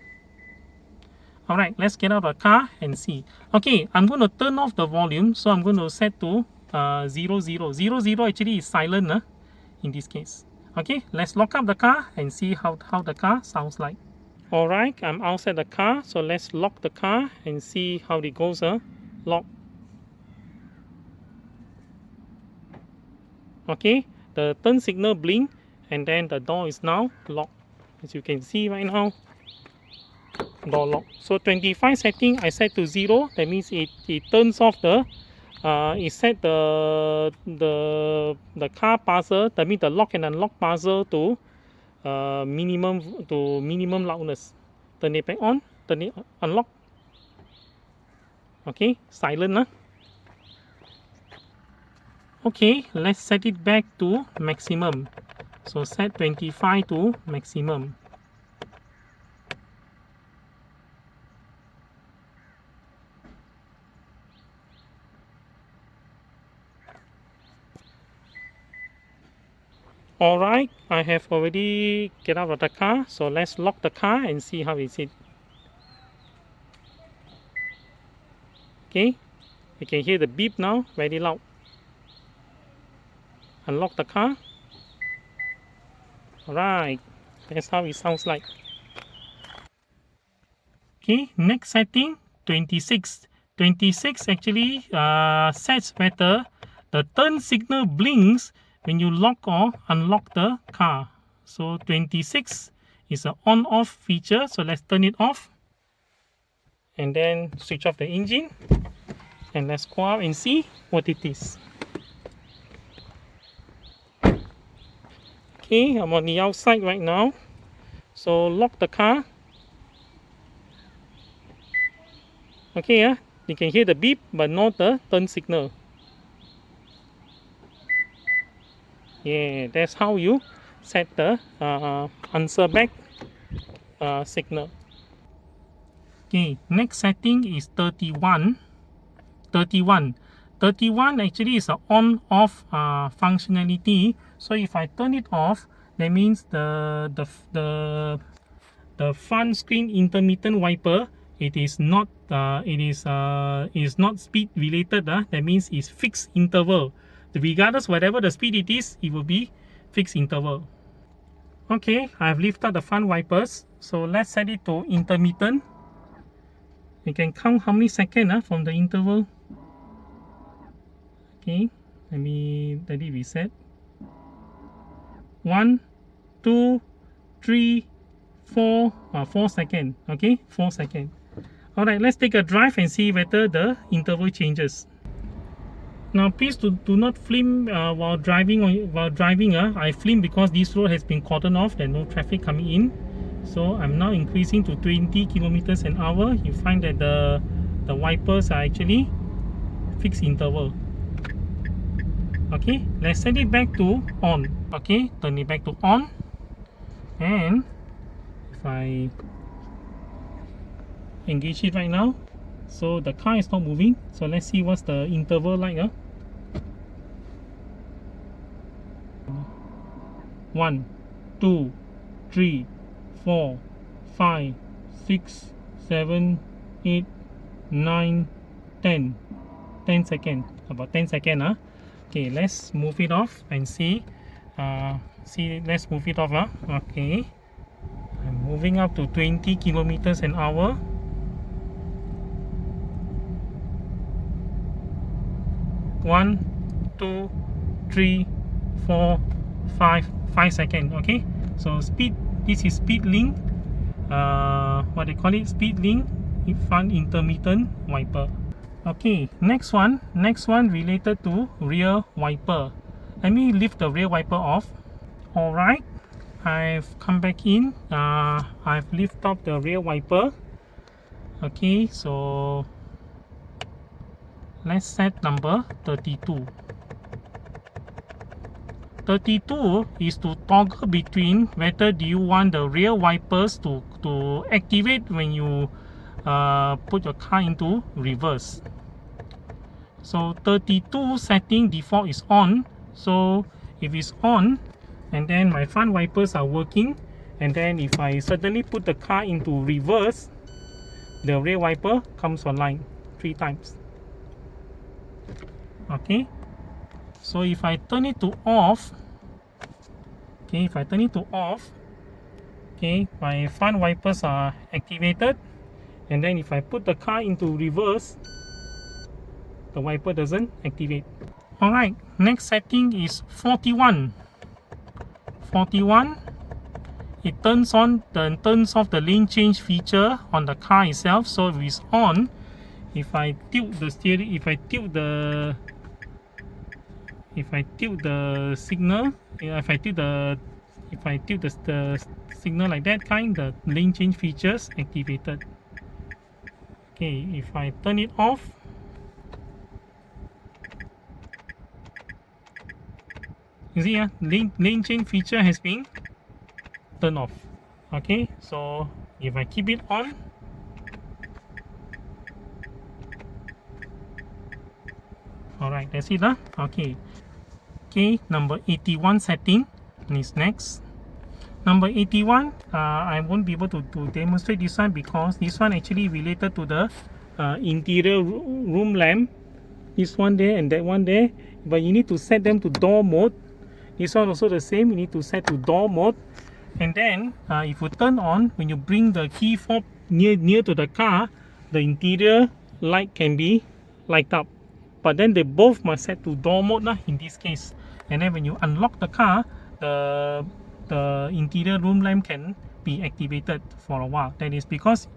Alright, let's get out of the car and see. Okay, I'm going to turn off the volume. So I'm going to set to 00. 00 actually is silent in this case. Okay, let's lock up the car and see how the car sounds like. Alright, I'm outside the car. So let's lock the car and see how it goes. Lock. Okay, the turn signal blink and then the door is now locked. As you can see right now, door lock. So 25 setting I set to 0. That means it turns off the it set the car buzzer. That means the lock and unlock buzzer to minimum loudness. Turn it back on. Turn it unlock. Okay, silent. Okay, let's set it back to maximum. So set 25 to maximum. Alright, I have already get out of the car. So let's lock the car and see how is it. Okay, you can hear the beep now, very loud. Unlock the car. Alright, that's how it sounds like. Okay, next setting, 26. 26 actually sets whether the turn signal blinks when you lock or unlock the car. So 26 is an on-off feature. So let's turn it off. And then switch off the engine. And let's go out and see what it is. Okay, I'm on the outside right now. So lock the car. Okay, you can hear the beep but not the turn signal. Yeah, that's how you set the answer back signal. Okay, next setting is 31. 31 actually is an on-off functionality. So if I turn it off, that means the front screen intermittent wiper, it is not speed related. That means it's fixed interval. Regardless whatever the speed it is, it will be fixed interval. Okay, I've lifted the front wipers. So let's set it to intermittent. You can count how many seconds from the interval. Okay, let it reset. 1, 2, 3, 4, 4 seconds. Okay, 4 seconds. Alright, let's take a drive and see whether the interval changes. Now please do not film while driving. I film because this road has been cordoned off. There's no traffic coming in. So I'm now increasing to 20 kilometers an hour. You find that the wipers are actually fixed interval. Okay, let's set it back to on. Okay, turn it back to on, and if I engage it right now, so the car is not moving. So let's see what's the interval like. 1, 2, 3, 4, 5, 6, 7, 8, 9, 10. 10 seconds. About 10 seconds. Okay, let's move it off and see. Let's move it off. Okay, I'm moving up to 20 kilometers an hour. One, 2, 3, 4, 5 seconds. Okay, so speed, this is speed link, what they call it, speed link front intermittent wiper. Okay, next one related to rear wiper. Let me lift the rear wiper off. Alright, I've come back in. I've lifted up the rear wiper. Okay, so let's set number 32. 32 is to toggle between whether do you want the rear wipers to activate when you put your car into reverse. So 32 setting default is on. So if it's on, and then my front wipers are working, and then if I suddenly put the car into reverse, the rear wiper comes online 3 times. Okay, so if I turn it to off, okay, okay, my front wipers are activated, and then if I put the car into reverse, the wiper doesn't activate. Alright, next setting is 41. 41, it turns on and turns off the lane change feature on the car itself. So if it's on, if I tilt the steering, if I tilt the signal, if I tilt the signal like that kind, the lane change features activated. Okay, if I turn it off, you see, lane change feature has been turned off. Okay, so if I keep it on, alright, that's it. Okay. Okay, number 81 setting is next. Number 81, I won't be able to demonstrate this one because this one actually related to the interior room lamp. This one there and that one there, but you need to set them to door mode. This one also the same, you need to set to door mode. And then if you turn on, when you bring the key fob near to the car, the interior light can be light up. But then they both must set to door mode in this case. And then when you unlock the car, the interior room lamp can be activated for a while. That is because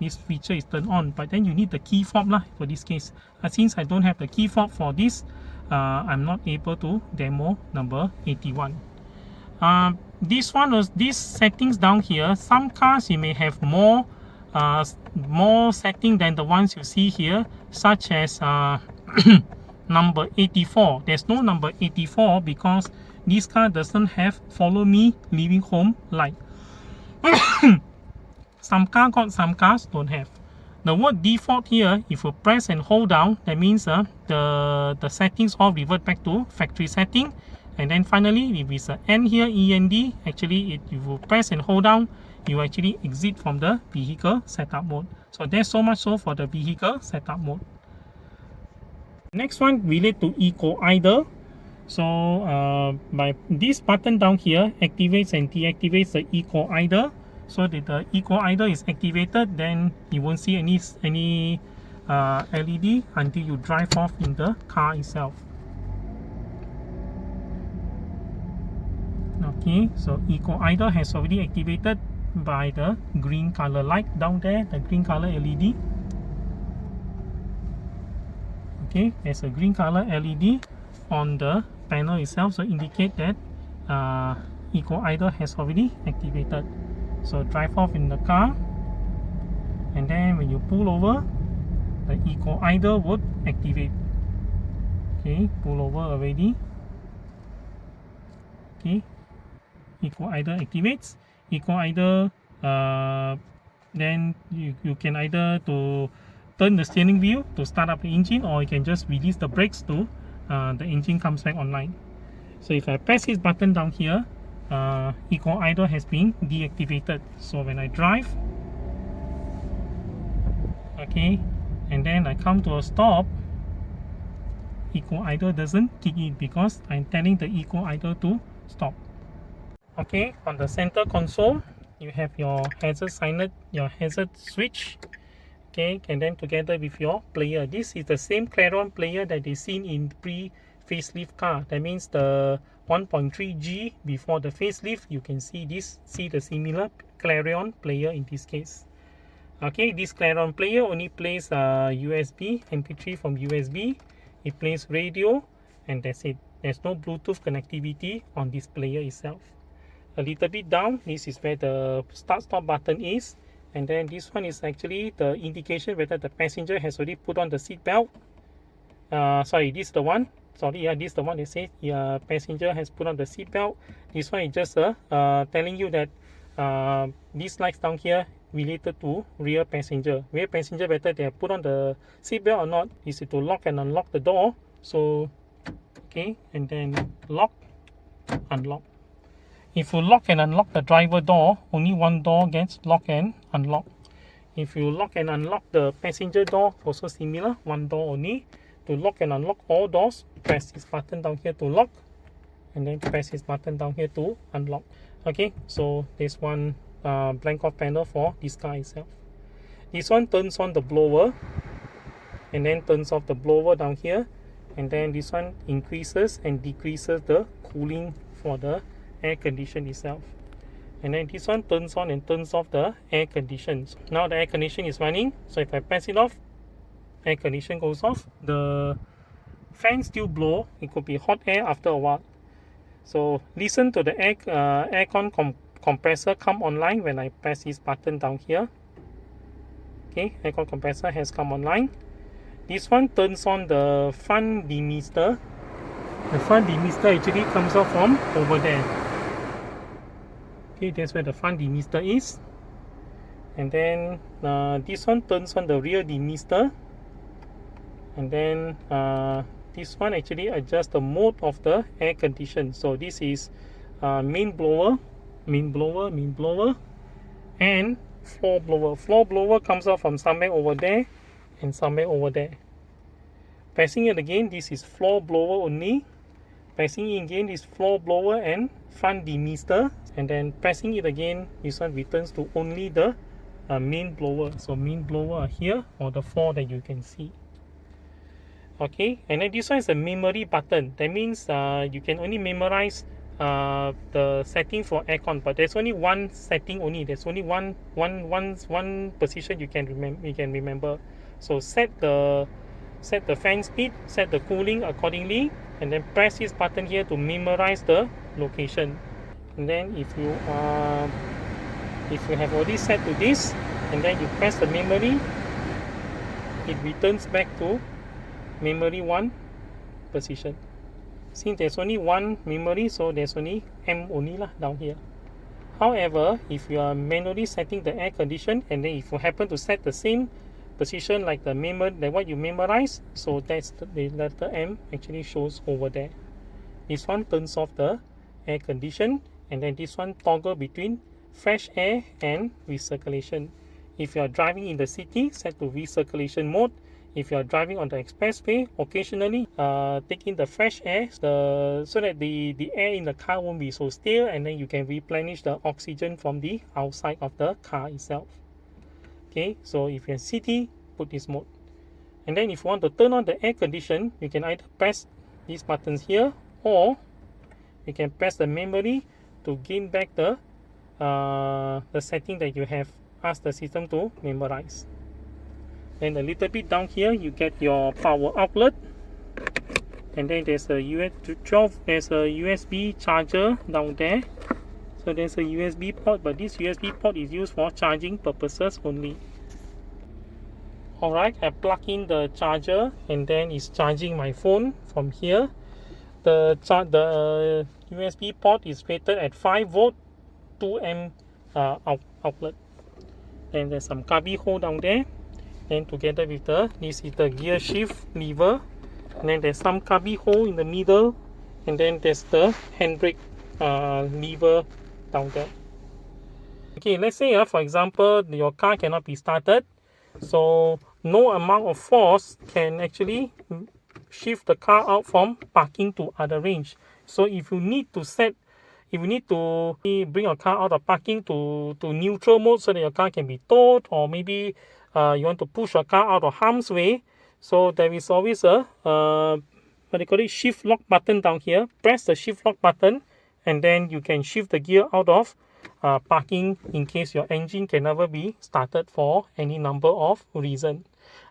this feature is turned on, but then you need the key fob for this case. Since I don't have the key fob for this, I'm not able to demo number 81. This one was these settings down here. Some cars you may have more setting than the ones you see here, such as number 84. There's no number 84 because this car doesn't have follow me leaving home light. Some cars don't have. The word default here, if you press and hold down, that means the settings all revert back to factory setting. And then finally, if it's an N here, END, actually if you press and hold down, you actually exit from the vehicle setup mode. So there's so much so for the vehicle setup mode. Next one relate to eco idle. So by this button down here activates and deactivates the eco idle. So that the eco idle is activated, then you won't see any LED until you drive off in the car itself. Okay, so eco idle has already activated by the green color light down there, the green color LED. Okay, there's a green color LED on the panel itself, so indicate that eco idle has already activated. So drive off in the car, and then when you pull over, the eco idle would activate. Okay, pull over already. Okay, eco idle activates. Eco idle, then you can either to turn the steering wheel to start up the engine, or you can just release the brakes to the engine comes back online. So if I press this button down here, eco idle has been deactivated. So when I drive, okay, and then I come to a stop, eco idle doesn't kick in because I'm telling the eco idle to stop. Okay, on the center console, you have your hazard sign, your hazard switch. Okay, and then together with your player. This is the same Clarion player that is seen in pre-facelift car. That means the 1.3G before the facelift. You can see the similar Clarion player in this case. Okay, this Clarion player only plays USB, MP3 from USB. It plays radio, and that's it. There's no Bluetooth connectivity on this player itself. A little bit down, this is where the start-stop button is, and then this one is actually the indication whether the passenger has already put on the seat belt. Sorry, this is the one. Sorry, yeah, this is the one that says passenger has put on the seat belt. This one is just telling you that these lights down here related to rear passenger. Rear passenger, whether they have put on the seat belt or not, is to lock and unlock the door. So, okay, and then lock, unlock. If you lock and unlock the driver door, only one door gets lock and unlock. If you lock and unlock the passenger door, also similar, one door only. To lock and unlock all doors, press this button down here to lock, and then press this button down here to unlock. Okay, so there's one blank off panel for this car itself. This one turns on the blower, and then turns off the blower down here, and then this one increases and decreases the cooling for the air condition itself. And then this one turns on and turns off the air condition. Now the air condition is running, so if I press it off, air condition goes off. The fan still blow. It could be hot air after a while. So listen to the aircon compressor come online when I press this button down here. Okay, aircon compressor has come online. This one turns on the front demister. The front demister actually comes out from over there. Okay, that's where the front demister is. And then this one turns on the rear demister. And then this one actually adjusts the mode of the air condition. So this is main blower, and floor blower. Floor blower comes out from somewhere over there and somewhere over there. Pressing it again, this is floor blower only. Pressing it again is floor blower and front demister. And then pressing it again, this one returns to only the main blower. So main blower are here, or the four that you can see. Okay, and then this one is a memory button. That means you can only memorize the setting for aircon, but there's only one setting only. There's only one position you can remember. So set the fan speed, set the cooling accordingly, and then press this button here to memorize the location. And then if you have already set to this, and then you press the memory, it returns back to memory 1 position. Since there's only one memory, so there's only M only lah down here. However, if you are manually setting the air condition, and then if you happen to set the same position like the what you memorize, so that's the letter M actually shows over there. This one turns off the air condition, and then this one toggle between fresh air and recirculation. If you are driving in the city, set to recirculation mode. If you are driving on the expressway, occasionally take in the fresh air so that the air in the car won't be so stale, and then you can replenish the oxygen from the outside of the car itself. Okay, so if you're in city, put this mode. And then if you want to turn on the air condition, you can either press these buttons here, or you can press the memory to gain back the setting that you have asked the system to memorize. Then a little bit down here, you get your power outlet, and then there's a USB charger down there. So So there's a USB port, but this USB port is used for charging purposes only. Alright, I plug in the charger and then it's charging my phone from here. The USB port is rated at 5 volt 2 amp outlet. Then there's some cubby hole down there. Then together with this is the gear shift lever. And then there's some cubby hole in the middle. And then there's the handbrake lever down there. Okay, let's say for example your car cannot be started. So no amount of force can actually shift the car out from parking to other range. So if you need to bring your car out of parking to neutral mode so that your car can be towed, or maybe you want to push your car out of harm's way, so there is always a what they call it, shift lock button down here. Press the shift lock button and then you can shift the gear out of parking in case your engine can never be started for any number of reasons.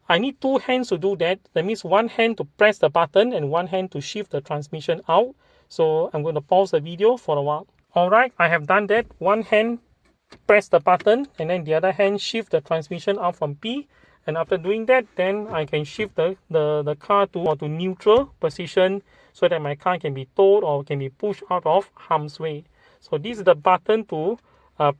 I need 2 hands to do that. That means 1 hand to press the button and 1 hand to shift the transmission out. So I'm going to pause the video for a while. Alright, I have done that. 1 hand press the button and then the other hand shift the transmission out from P. And after doing that, then I can shift the car to neutral position so that my car can be towed or can be pushed out of harm's way. So this is the button to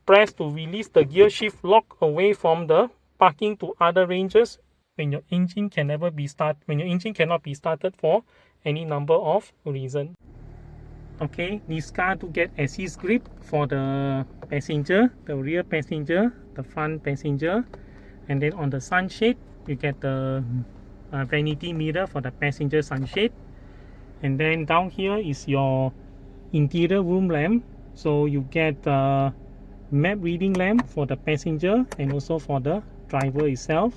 press to release the gear shift lock away from the parking to other ranges when your engine cannot be started for any number of reasons. Okay, this car to get assist grip for the passenger, the rear passenger, the front passenger, and then on the sunshade you get the vanity mirror for the passenger sunshade, and then down here is your interior room lamp. So you get map reading lamp for the passenger and also for the driver itself.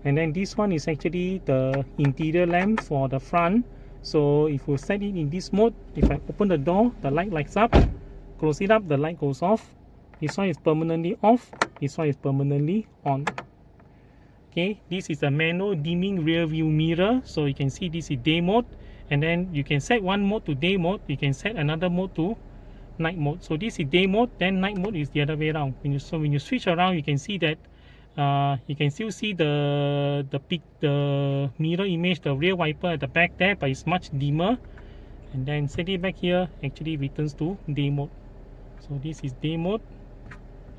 And then this one is actually the interior lamp for the front. So if you set it in this mode, if I open the door, the light lights up. Close it up, the light goes off. This one is permanently off. This one is permanently on. Okay, this is a manual dimming rear view mirror. So you can see this is day mode. And then you can set one mode to day mode. You can set another mode to night mode. So this is day mode, then night mode is the other way around. When you switch around, you can see that you can still see the mirror image, the rear wiper at the back there, but it's much dimmer. And then set it back here, actually returns to day mode. So this is day mode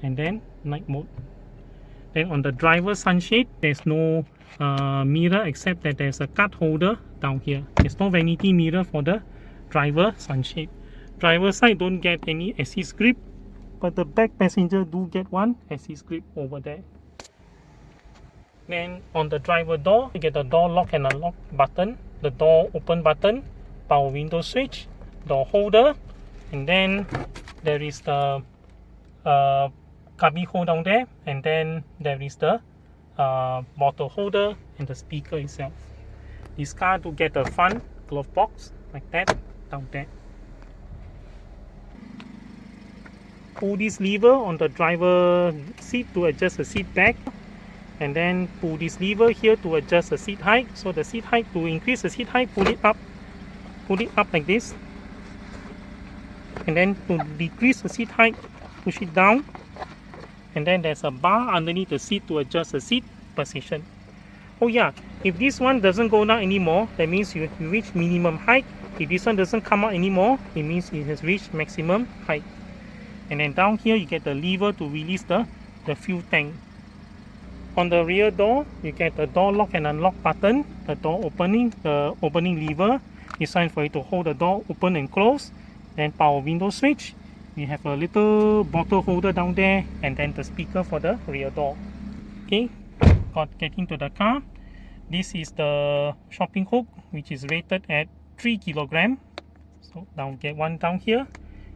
and then night mode. Then on the driver sunshade, there's no mirror except that there's a card holder down here. There's no vanity mirror for the driver sunshade. Driver side don't get any assist grip, but the back passenger do get one assist grip over there. Then on the driver door, you get the door lock and unlock button, the door open button, power window switch, door holder, and then there is the cubby hole down there, and then there is the bottle holder and the speaker itself. This car to get a front glove box like that down there. Pull this lever on the driver seat to adjust the seat back, and then pull this lever here to adjust the seat height. So the seat height, to increase the seat height, pull it up like this, and then to decrease the seat height, push it down, and then there's a bar underneath the seat to adjust the seat position. Oh yeah, if this one doesn't go down anymore, that means you reach minimum height. If this one doesn't come out anymore, it means it has reached maximum height. And then down here you get the lever to release the fuel tank. On the rear door, you get the door lock and unlock button, the door opening, the opening lever. Designed for you to hold the door open and close. Then power window switch. You have a little bottle holder down there, and then the speaker for the rear door. Okay, getting to the car. This is the shopping hook, which is rated at 3 kg. So get one down here.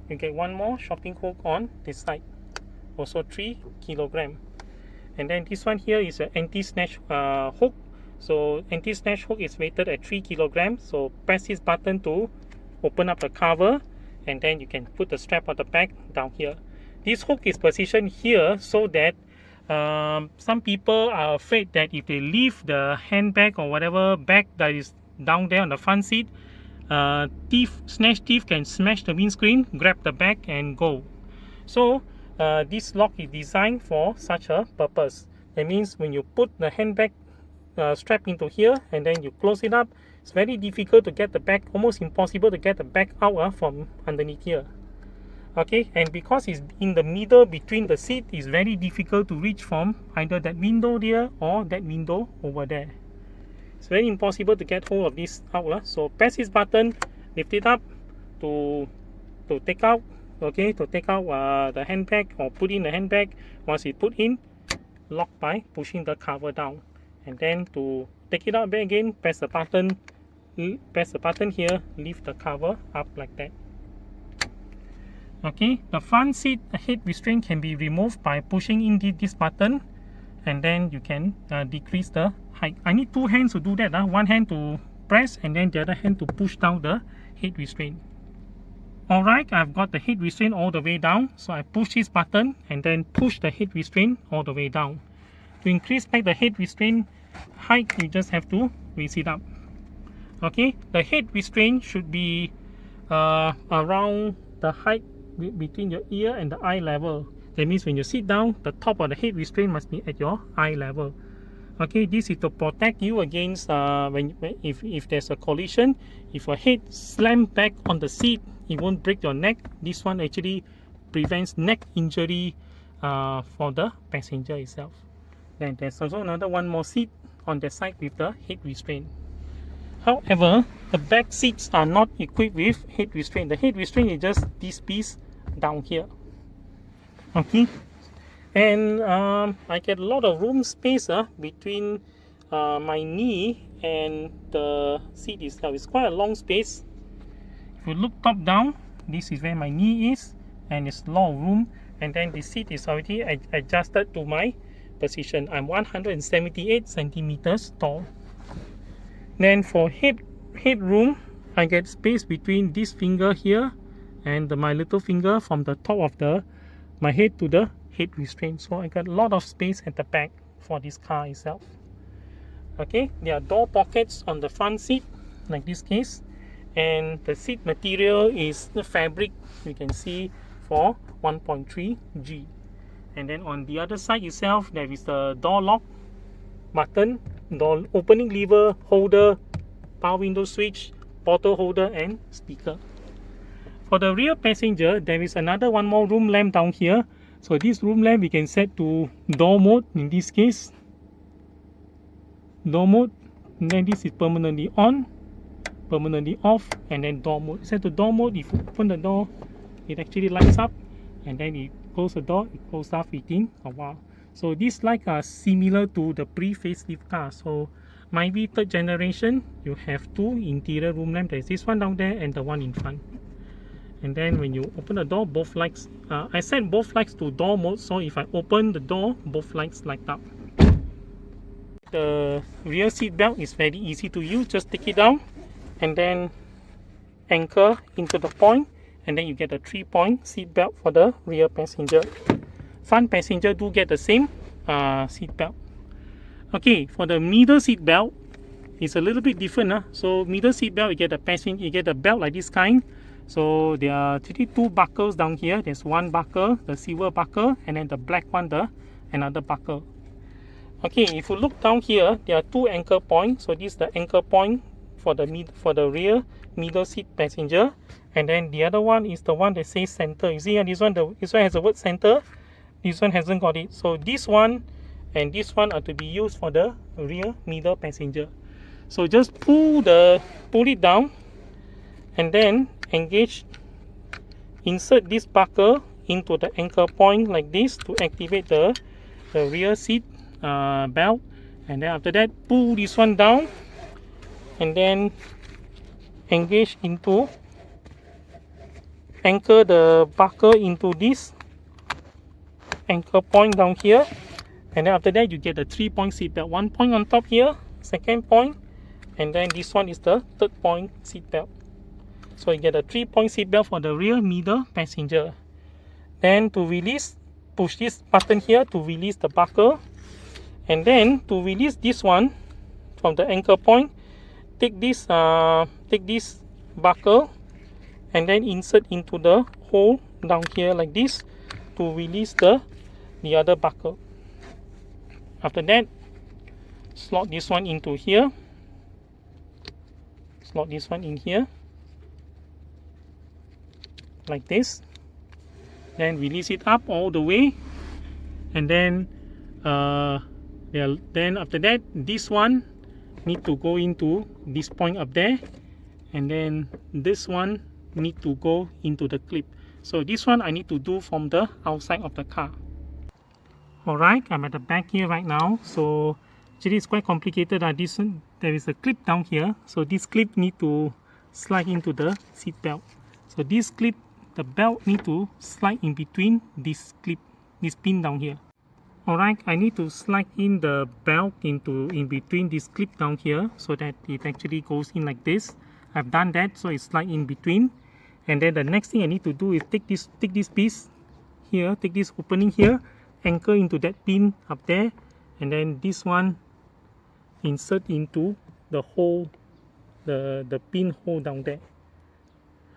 You get one more shopping hook on this side, also 3 kg. And then this one here is an anti-snatch hook. So anti-snatch hook is rated at 3 kg. So press this button to open up the cover, and then you can put the strap on the back down here. This hook is positioned here so that some people are afraid that if they leave the handbag or whatever bag that is down there on the front seat, snatch thief can smash the windscreen, grab the bag and go. So this lock is designed for such a purpose. That means when you put the handbag strap into here and then you close it up, it's very difficult to get the bag, almost impossible to get the bag out from underneath here. Okay, and because it's in the middle between the seat, it's very difficult to reach from either that window there or that window over there. It's very impossible to get hold of this out. So press this button, lift it up to take out, okay, to take out the handbag or put in the handbag. Once it put in, lock by pushing the cover down, and then to take it out back again, press the button here, lift the cover up like that. Okay, the front seat head restraint can be removed by pushing in this button, and then you can decrease the height. I need two hands to do that. One hand to press and then the other hand to push down the head restraint. Alright, I've got the head restraint all the way down, so I push this button and then push the head restraint all the way down. To increase back the head restraint height, you just have to raise it up. Okay, the head restraint should be around the height between your ear and the eye level. That means when you sit down, the top of the head restraint must be at your eye level. Okay, this is to protect you against if there's a collision. If your head slams back on the seat, it won't break your neck. This one actually prevents neck injury for the passenger itself. Then there's also one more seat on the side with the head restraint. However, the back seats are not equipped with head restraint. The head restraint is just this piece down here. Okay, and I get a lot of room space between my knee and the seat itself. It's quite a long space. If you look top down, this is where my knee is, and it's a lot of room. And then the seat is already adjusted to my position. I'm 178 centimeters tall. Then for headroom, I get space between this finger here and my little finger from the top of my head to the head restraint. So I got a lot of space at the back for this car itself. Okay, there are door pockets on the front seat, like this case, and the seat material is the fabric, you can see, for 1.3 G. And then on the other side itself, there is the door lock button, door opening lever, holder, power window switch, bottle holder, and speaker. For the rear passenger, there is one more room lamp down here. So this room lamp we can set to door mode, in this case door mode, and then this is permanently on, permanently off, and then door mode. Set to door mode. If you open the door, it actually lights up, and then you close the door, it closes off within a while. So this light are similar to the pre-facelift car. So MyVI third generation, you have two interior room lamps. There's this one down there and the one in front. And then when you open the door, both lights, I set both lights to door mode, so if I open the door, both lights light up. The rear seat belt is very easy to use. Just take it down and then anchor into the point, and then you get a 3-point seat belt for the rear passenger. Front passenger do get the same seat belt. Okay, for the middle seat belt, it's a little bit different. So middle seat belt, you get a belt like this kind. So there are two buckles down here. There's one buckle, the silver buckle, and then the black one, another buckle. Okay, if you look down here, there are two anchor points. So this is the anchor point for the rear middle seat passenger, and then the other one is the one that says center. You see, this one has the word center. This one hasn't got it. So this one and this one are to be used for the rear middle passenger. So just pull it down, and then insert this buckle into the anchor point like this to activate the rear seat belt, and then after that pull this one down and then anchor the buckle into this anchor point down here, and then after that you get the 3-point seat belt. 1 point on top here, second point, and then this one is the 3rd point seat belt. So you get a 3-point seat belt for the rear middle passenger. Then to release, push this button here to release the buckle, and then to release this one from the anchor point, take this buckle and then insert into the hole down here like this to release the other buckle. After that, slot this one into here. Slot this one in here like this. Then release it up all the way, and then after that, this one need to go into this point up there, and then this one need to go into the clip. So this one I need to do from the outside of the car. Alright, I'm at the back here right now. So actually it's quite complicated. There is a clip down here. So this clip need to slide into the seat belt. So this clip, the belt need to slide in between this clip, this pin down here. Alright, I need to slide in the belt in between this clip down here so that it actually goes in like this. I've done that, so it's slide in between. And then the next thing I need to do is take this piece here, take this opening here, anchor into that pin up there, and then this one insert into the hole, the pin hole down there.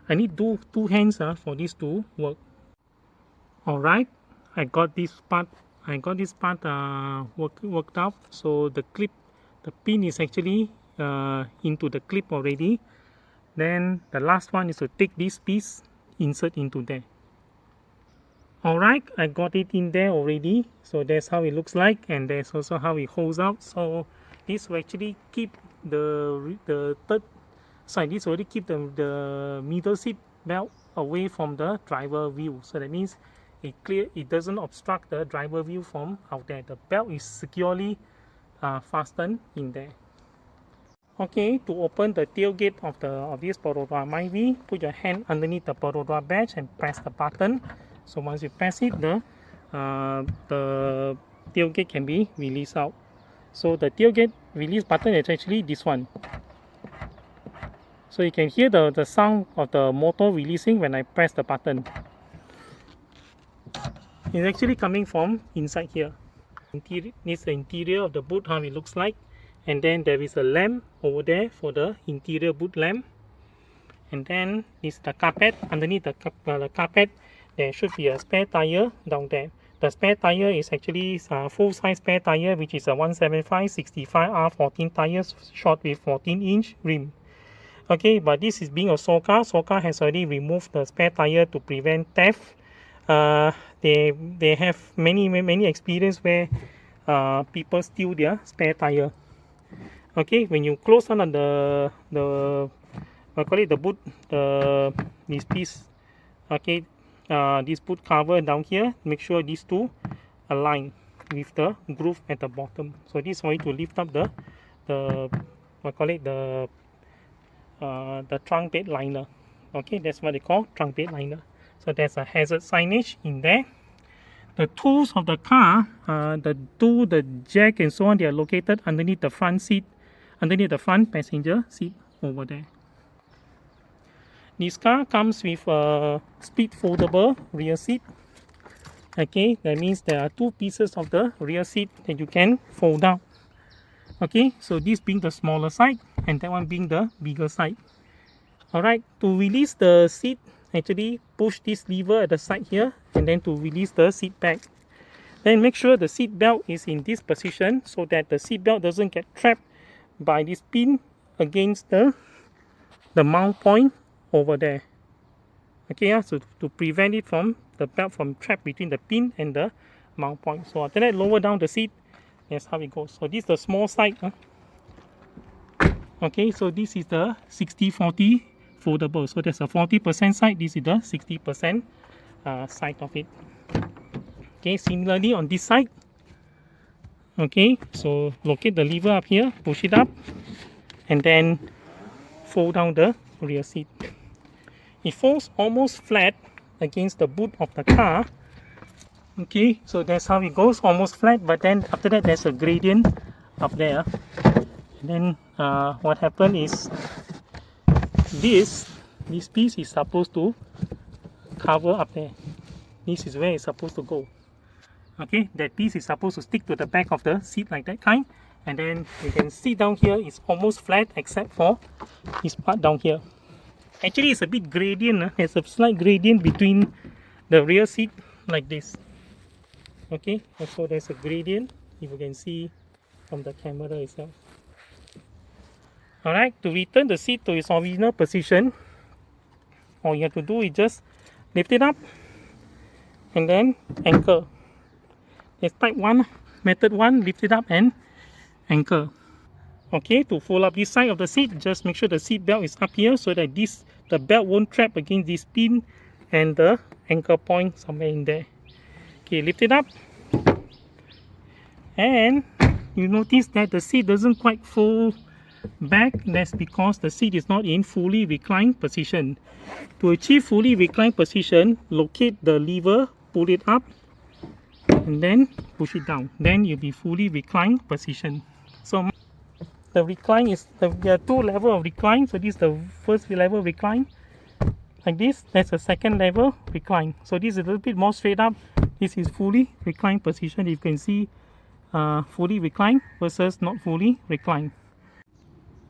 I need two hands for this to work. Alright, I got this part worked out. So the pin is actually into the clip already. Then the last one is to take this piece, insert into there. Alright, I got it in there already. So that's how it looks like, and that's also how it holds out. So this will actually keep the middle seat belt away from the driver view. So that means it doesn't obstruct the driver view from out there. The belt is securely fastened in there. Okay, to open the tailgate of this Perodua MyVI, put your hand underneath the Perodua badge and press the button. So once you press it, the tailgate can be released out. So the tailgate release button is actually this one. So you can hear the sound of the motor releasing when I press the button. It's actually coming from inside here. This is the interior of the boot, how it looks like. And then there is a lamp over there for the interior boot lamp. And then this is the carpet. Underneath the carpet, there should be a spare tire down there. The spare tire is actually a full-size spare tire, which is a 175/65R14 tires, short with 14-inch rim. Okay, but this is being a Soka. Soka has already removed the spare tire to prevent theft. They have many experience where people steal their spare tire. Okay, when you close on the boot, this piece, okay, this boot cover down here, make sure these two align with the groove at the bottom. So this is for you to lift up the trunk bed liner. Okay, that's what they call trunk bed liner. So there's a hazard signage in there. The tools of the car, the jack and so on, they are located underneath the front seat, underneath the front passenger seat over there. This car comes with a split foldable rear seat. Okay, that means there are two pieces of the rear seat that you can fold out. Okay, so this being the smaller side and that one being the bigger side. Alright, to release the seat, actually push this lever at the side here, and then to release the seat back. Then make sure the seat belt is in this position so that the seat belt doesn't get trapped by this pin against the mount point over there. Okay, so to prevent it from the belt from trapped between the pin and the mount point. So after that, lower down the seat. That's how it goes. So this is the small side. Okay, so this is the 60/40 foldable. So there's a 40% side. This is the 60% side of it. Okay, similarly on this side. Okay, so locate the lever up here, push it up, and then fold down the rear seat. It falls almost flat against the boot of the car. Okay, so that's how it goes, almost flat, but then after that there's a gradient up there. And then what happened is this piece is supposed to cover up there. This is where it's supposed to go. Okay, that piece is supposed to stick to the back of the seat like that kind, and then you can see down here it's almost flat except for this part down here. Actually it's a bit gradient. There's a slight gradient between the rear seat like this. Okay, so there's a gradient if you can see from the camera itself. Alright, to return the seat to its original position, all you have to do is just lift it up and then anchor. It's type 1, method 1, lift it up and anchor. Okay, to fold up this side of the seat, just make sure the seat belt is up here so that the belt won't trap against this pin and the anchor point somewhere in there. Okay, lift it up, and you notice that the seat doesn't quite fold back. That's because the seat is not in fully reclined position. To achieve fully reclined position, locate the lever, pull it up, and then push it down. Then you'll be fully reclined position. So the recline is, there are two levels of recline. So this is the first level recline, like this. That's the second level recline. So this is a little bit more straight up. This is fully reclined position. You can see fully reclined versus not fully reclined.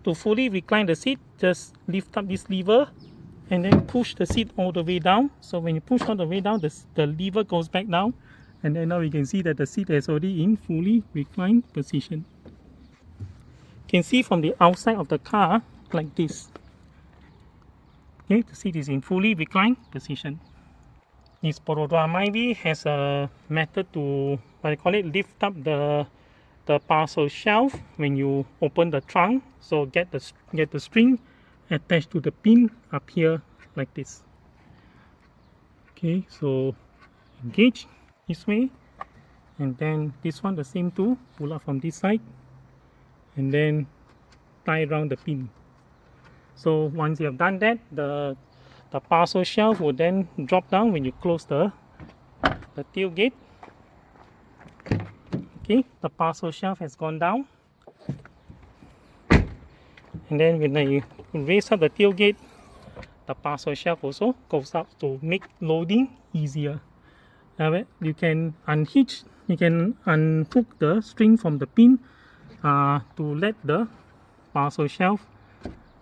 To fully recline the seat, just lift up this lever and then push the seat all the way down. So when you push all the way down, the lever goes back down, and then now you can see that the seat is already in fully reclined position. You can see from the outside of the car like this. Okay, the seat is in fully reclined position. This Perodua MyVI has a method to, what I call it, lift up the parcel shelf when you open the trunk. So get the string attached to the pin up here like this. Okay, so engage this way, and then this one the same too, pull up from this side and then tie around the pin. So once you have done that, the parcel shelf will then drop down when you close the tailgate. Okay, the parcel shelf has gone down, and then when you raise up the tailgate, the parcel shelf also goes up to make loading easier. You can unhitch, you can unhook the string from the pin to let the parcel shelf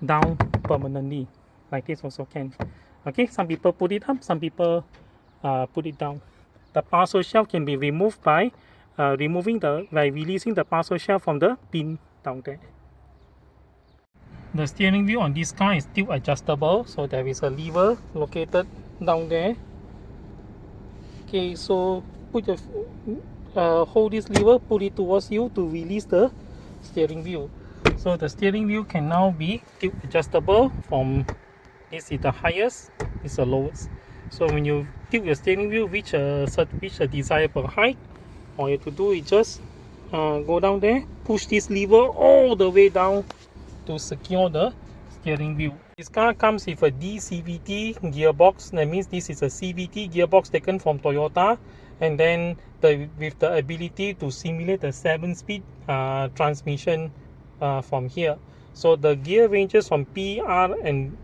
down permanently, like this also can. Okay, some people put it up, some people put it down. The parcel shelf can be removed by releasing the parcel shelf from the pin down there. The steering wheel on this car is still adjustable, so there is a lever located down there. Okay, so hold this lever, pull it towards you to release the steering wheel. So the steering wheel can now be tilt adjustable from, this is the highest, this is the lowest. So when you tilt your steering wheel reach a desirable height, all you have to do is just go down there, push this lever all the way down to secure the steering wheel. This car comes with a DCVT gearbox. That means this is a CVT gearbox taken from Toyota, and then with the ability to simulate a 7-speed transmission from here. So the gear ranges from PRN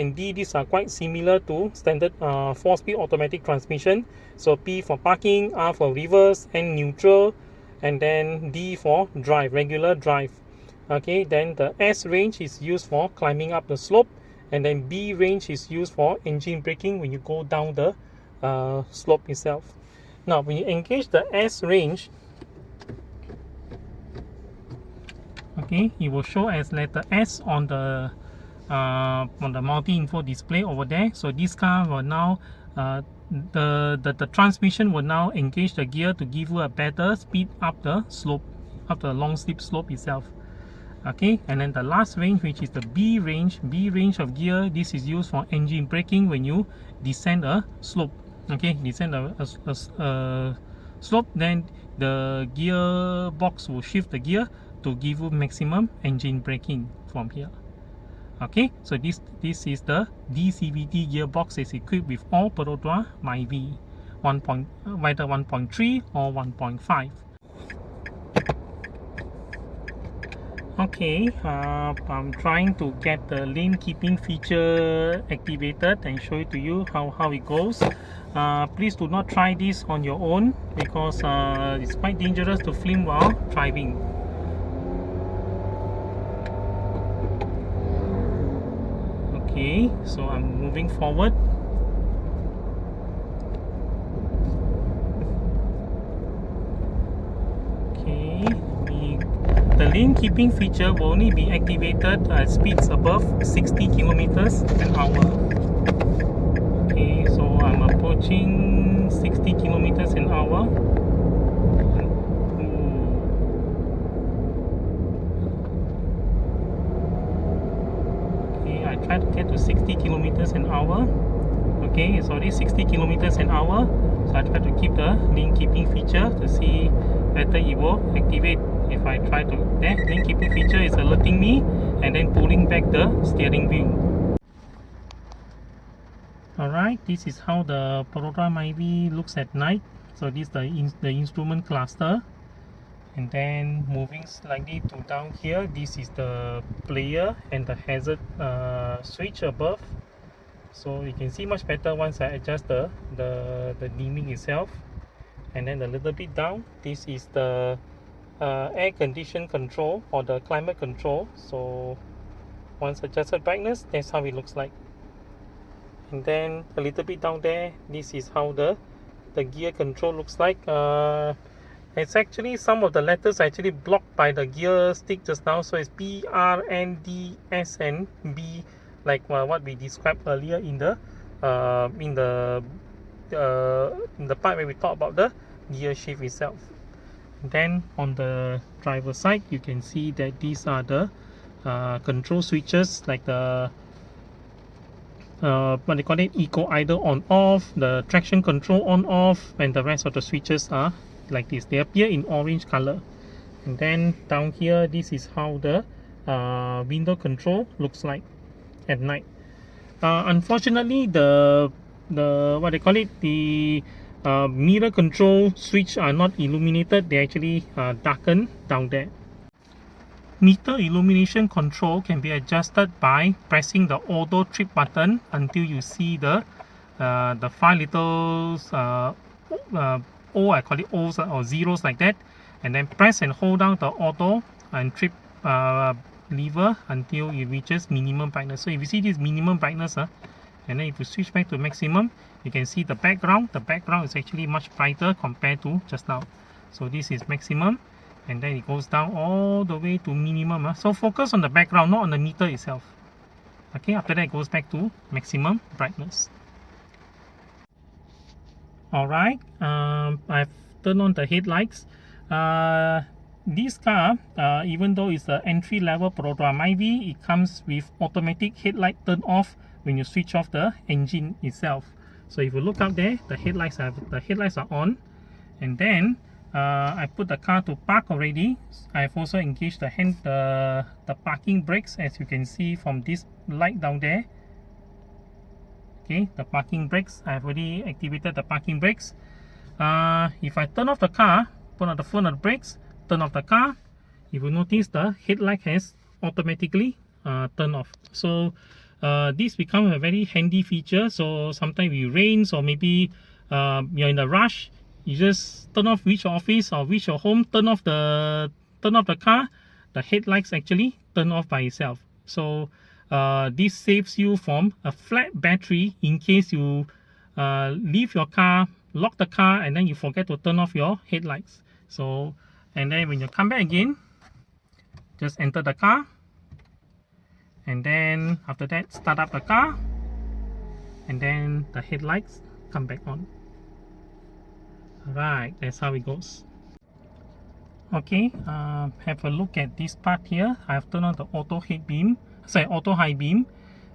and D. These are quite similar to standard 4-speed automatic transmission. So P for parking, R for reverse, N neutral, and then D for drive, regular drive. Okay, then the S range is used for climbing up the slope, and then B range is used for engine braking when you go down the slope itself. Now when you engage the S range, okay, it will show as letter S on the multi-info display over there. So this car will now the transmission will now engage the gear to give you a better speed up the slope, up the long steep slope itself. Okay, and then the last range, which is the B range of gear, this is used for engine braking when you descend a slope. Okay, descend a slope, then the gearbox will shift the gear to give you maximum engine braking from here. Okay, so this is the DCVT gearbox. Is equipped with all Perodua MyVI, either 1.3 or 1.5. Okay, I'm trying to get the lane keeping feature activated and show it to you how it goes. Please do not try this on your own, because it's quite dangerous to film while driving. Okay, so I'm moving forward. lane keeping feature will only be activated at speeds above 60 kilometers an hour. Okay, so I'm approaching 60 kilometers an hour. Okay, I try to get to 60 kilometers an hour. Okay, it's already 60 kilometers an hour. So I try to keep the lane keeping feature to see whether it will activate. If I try to, lane keeping feature is alerting me and then pulling back the steering wheel. Alright, this is how the Perodua MyVI looks at night. So this is the instrument cluster. And then moving slightly to down here, this is the player and the hazard switch above. So you can see much better once I adjust the dimming itself. And then a little bit down, this is the air condition control or the climate control. So once adjusted brightness, that's how it looks like. And then a little bit down there, this is how the gear control looks like. It's actually, some of the letters are actually blocked by the gear stick just now, so it's P, R, N, D, S, and B, like what we described earlier in the part where we talk about the gear shift itself. Then on the driver side, you can see that these are the control switches, like the what they call it, eco idle on off, the traction control on off, and the rest of the switches are like this. They appear in orange color. And then down here, this is how the window control looks like at night. Unfortunately, the what they call it, the mirror control switch are not illuminated. They actually darken down there. Meter illumination control can be adjusted by pressing the auto trip button until you see the 5 little O, I call it O's or zeros like that, and then press and hold down the auto and trip lever until it reaches minimum brightness. So if you see this minimum brightness, and then if you switch back to maximum, you can see the background. The background is actually much brighter compared to just now. So this is maximum, and then it goes down all the way to minimum. So focus on the background, not on the meter itself. Okay, after that it goes back to maximum brightness. Alright, I've turned on the headlights. This car, even though it's the entry level Perodua MyVI, it comes with automatic headlight turn off when you switch off the engine itself. So if you look up there, the headlights are on, and then I put the car to park already. I've also engaged the parking brakes, as you can see from this light down there. Okay, the parking brakes, I've already activated the parking brakes. If I turn off the car, put on the phone on the brakes, turn off the car, you will notice the headlight has automatically turned off. So this becomes a very handy feature. So sometimes it rains, or maybe you're in a rush, you just turn off, reach your office or reach your home, turn off the car, the headlights actually turn off by itself. So this saves you from a flat battery in case you leave your car, lock the car, and then you forget to turn off your headlights. So, and then when you come back again, just enter the car, and then after that start up the car, and then the headlights come back on. Alright, that's how it goes. Okay, have a look at this part here. I've turned on the auto high beam.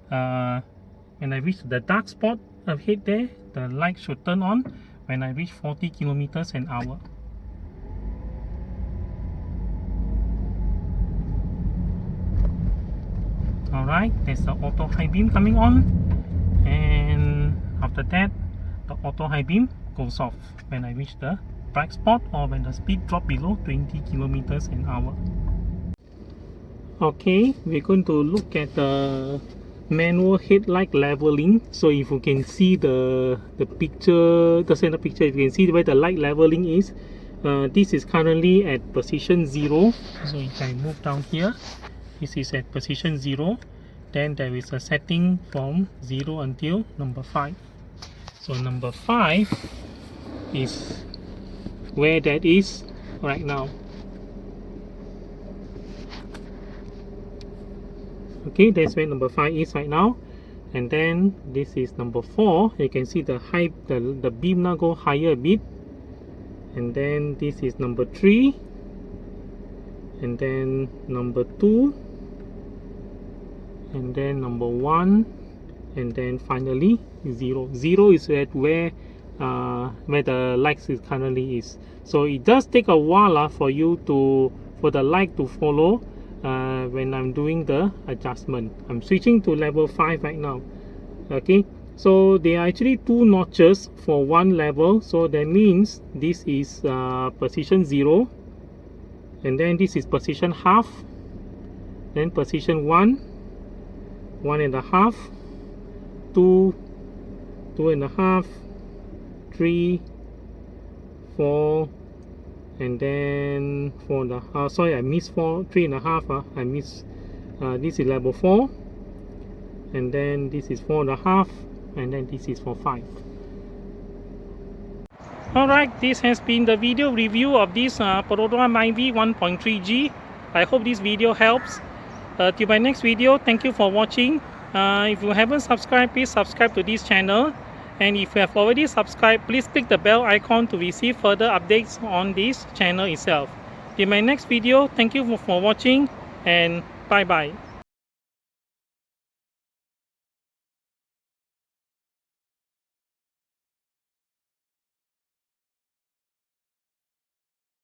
When I reach the dark spot ahead there, the light should turn on when I reach 40 kilometers an hour. Alright, there's the auto high beam coming on, and after that the auto high beam goes off when I reach the bright spot or when the speed drop below 20 kilometers an hour. Okay, we're going to look at the manual headlight leveling. So if you can see the picture, the center picture, if you can see where the light leveling is, this is currently at position 0. So if I move down here, this is at position 0. Then there is a setting from 0 until number 5. So number 5 is where that is right now. Okay, that's where number 5 is right now. And then this is number 4. You can see the height, the beam now go higher a bit. And then this is number 3. And then number 2. And then number 1. And then finally 0. 0 is where the light is currently is. So it does take a while for the light to follow when I'm doing the adjustment. I'm switching to level 5 right now. Okay, so there are actually 2 notches for one level, so that means this is position 0, and then this is position half, then position 1, 1.5, 2, 2.5, 3, 4, and then 4.5. Sorry, I missed 3.5. I missed this is level 4, and then this is 4.5, and then this is for 5. Alright, this has been the video review of this Perodua MyVI 1.3G. I hope this video helps. Till my next video, thank you for watching. If you haven't subscribed, please subscribe to this channel. And if you have already subscribed, please click the bell icon to receive further updates on this channel itself. In my next video, thank you for watching, and bye bye.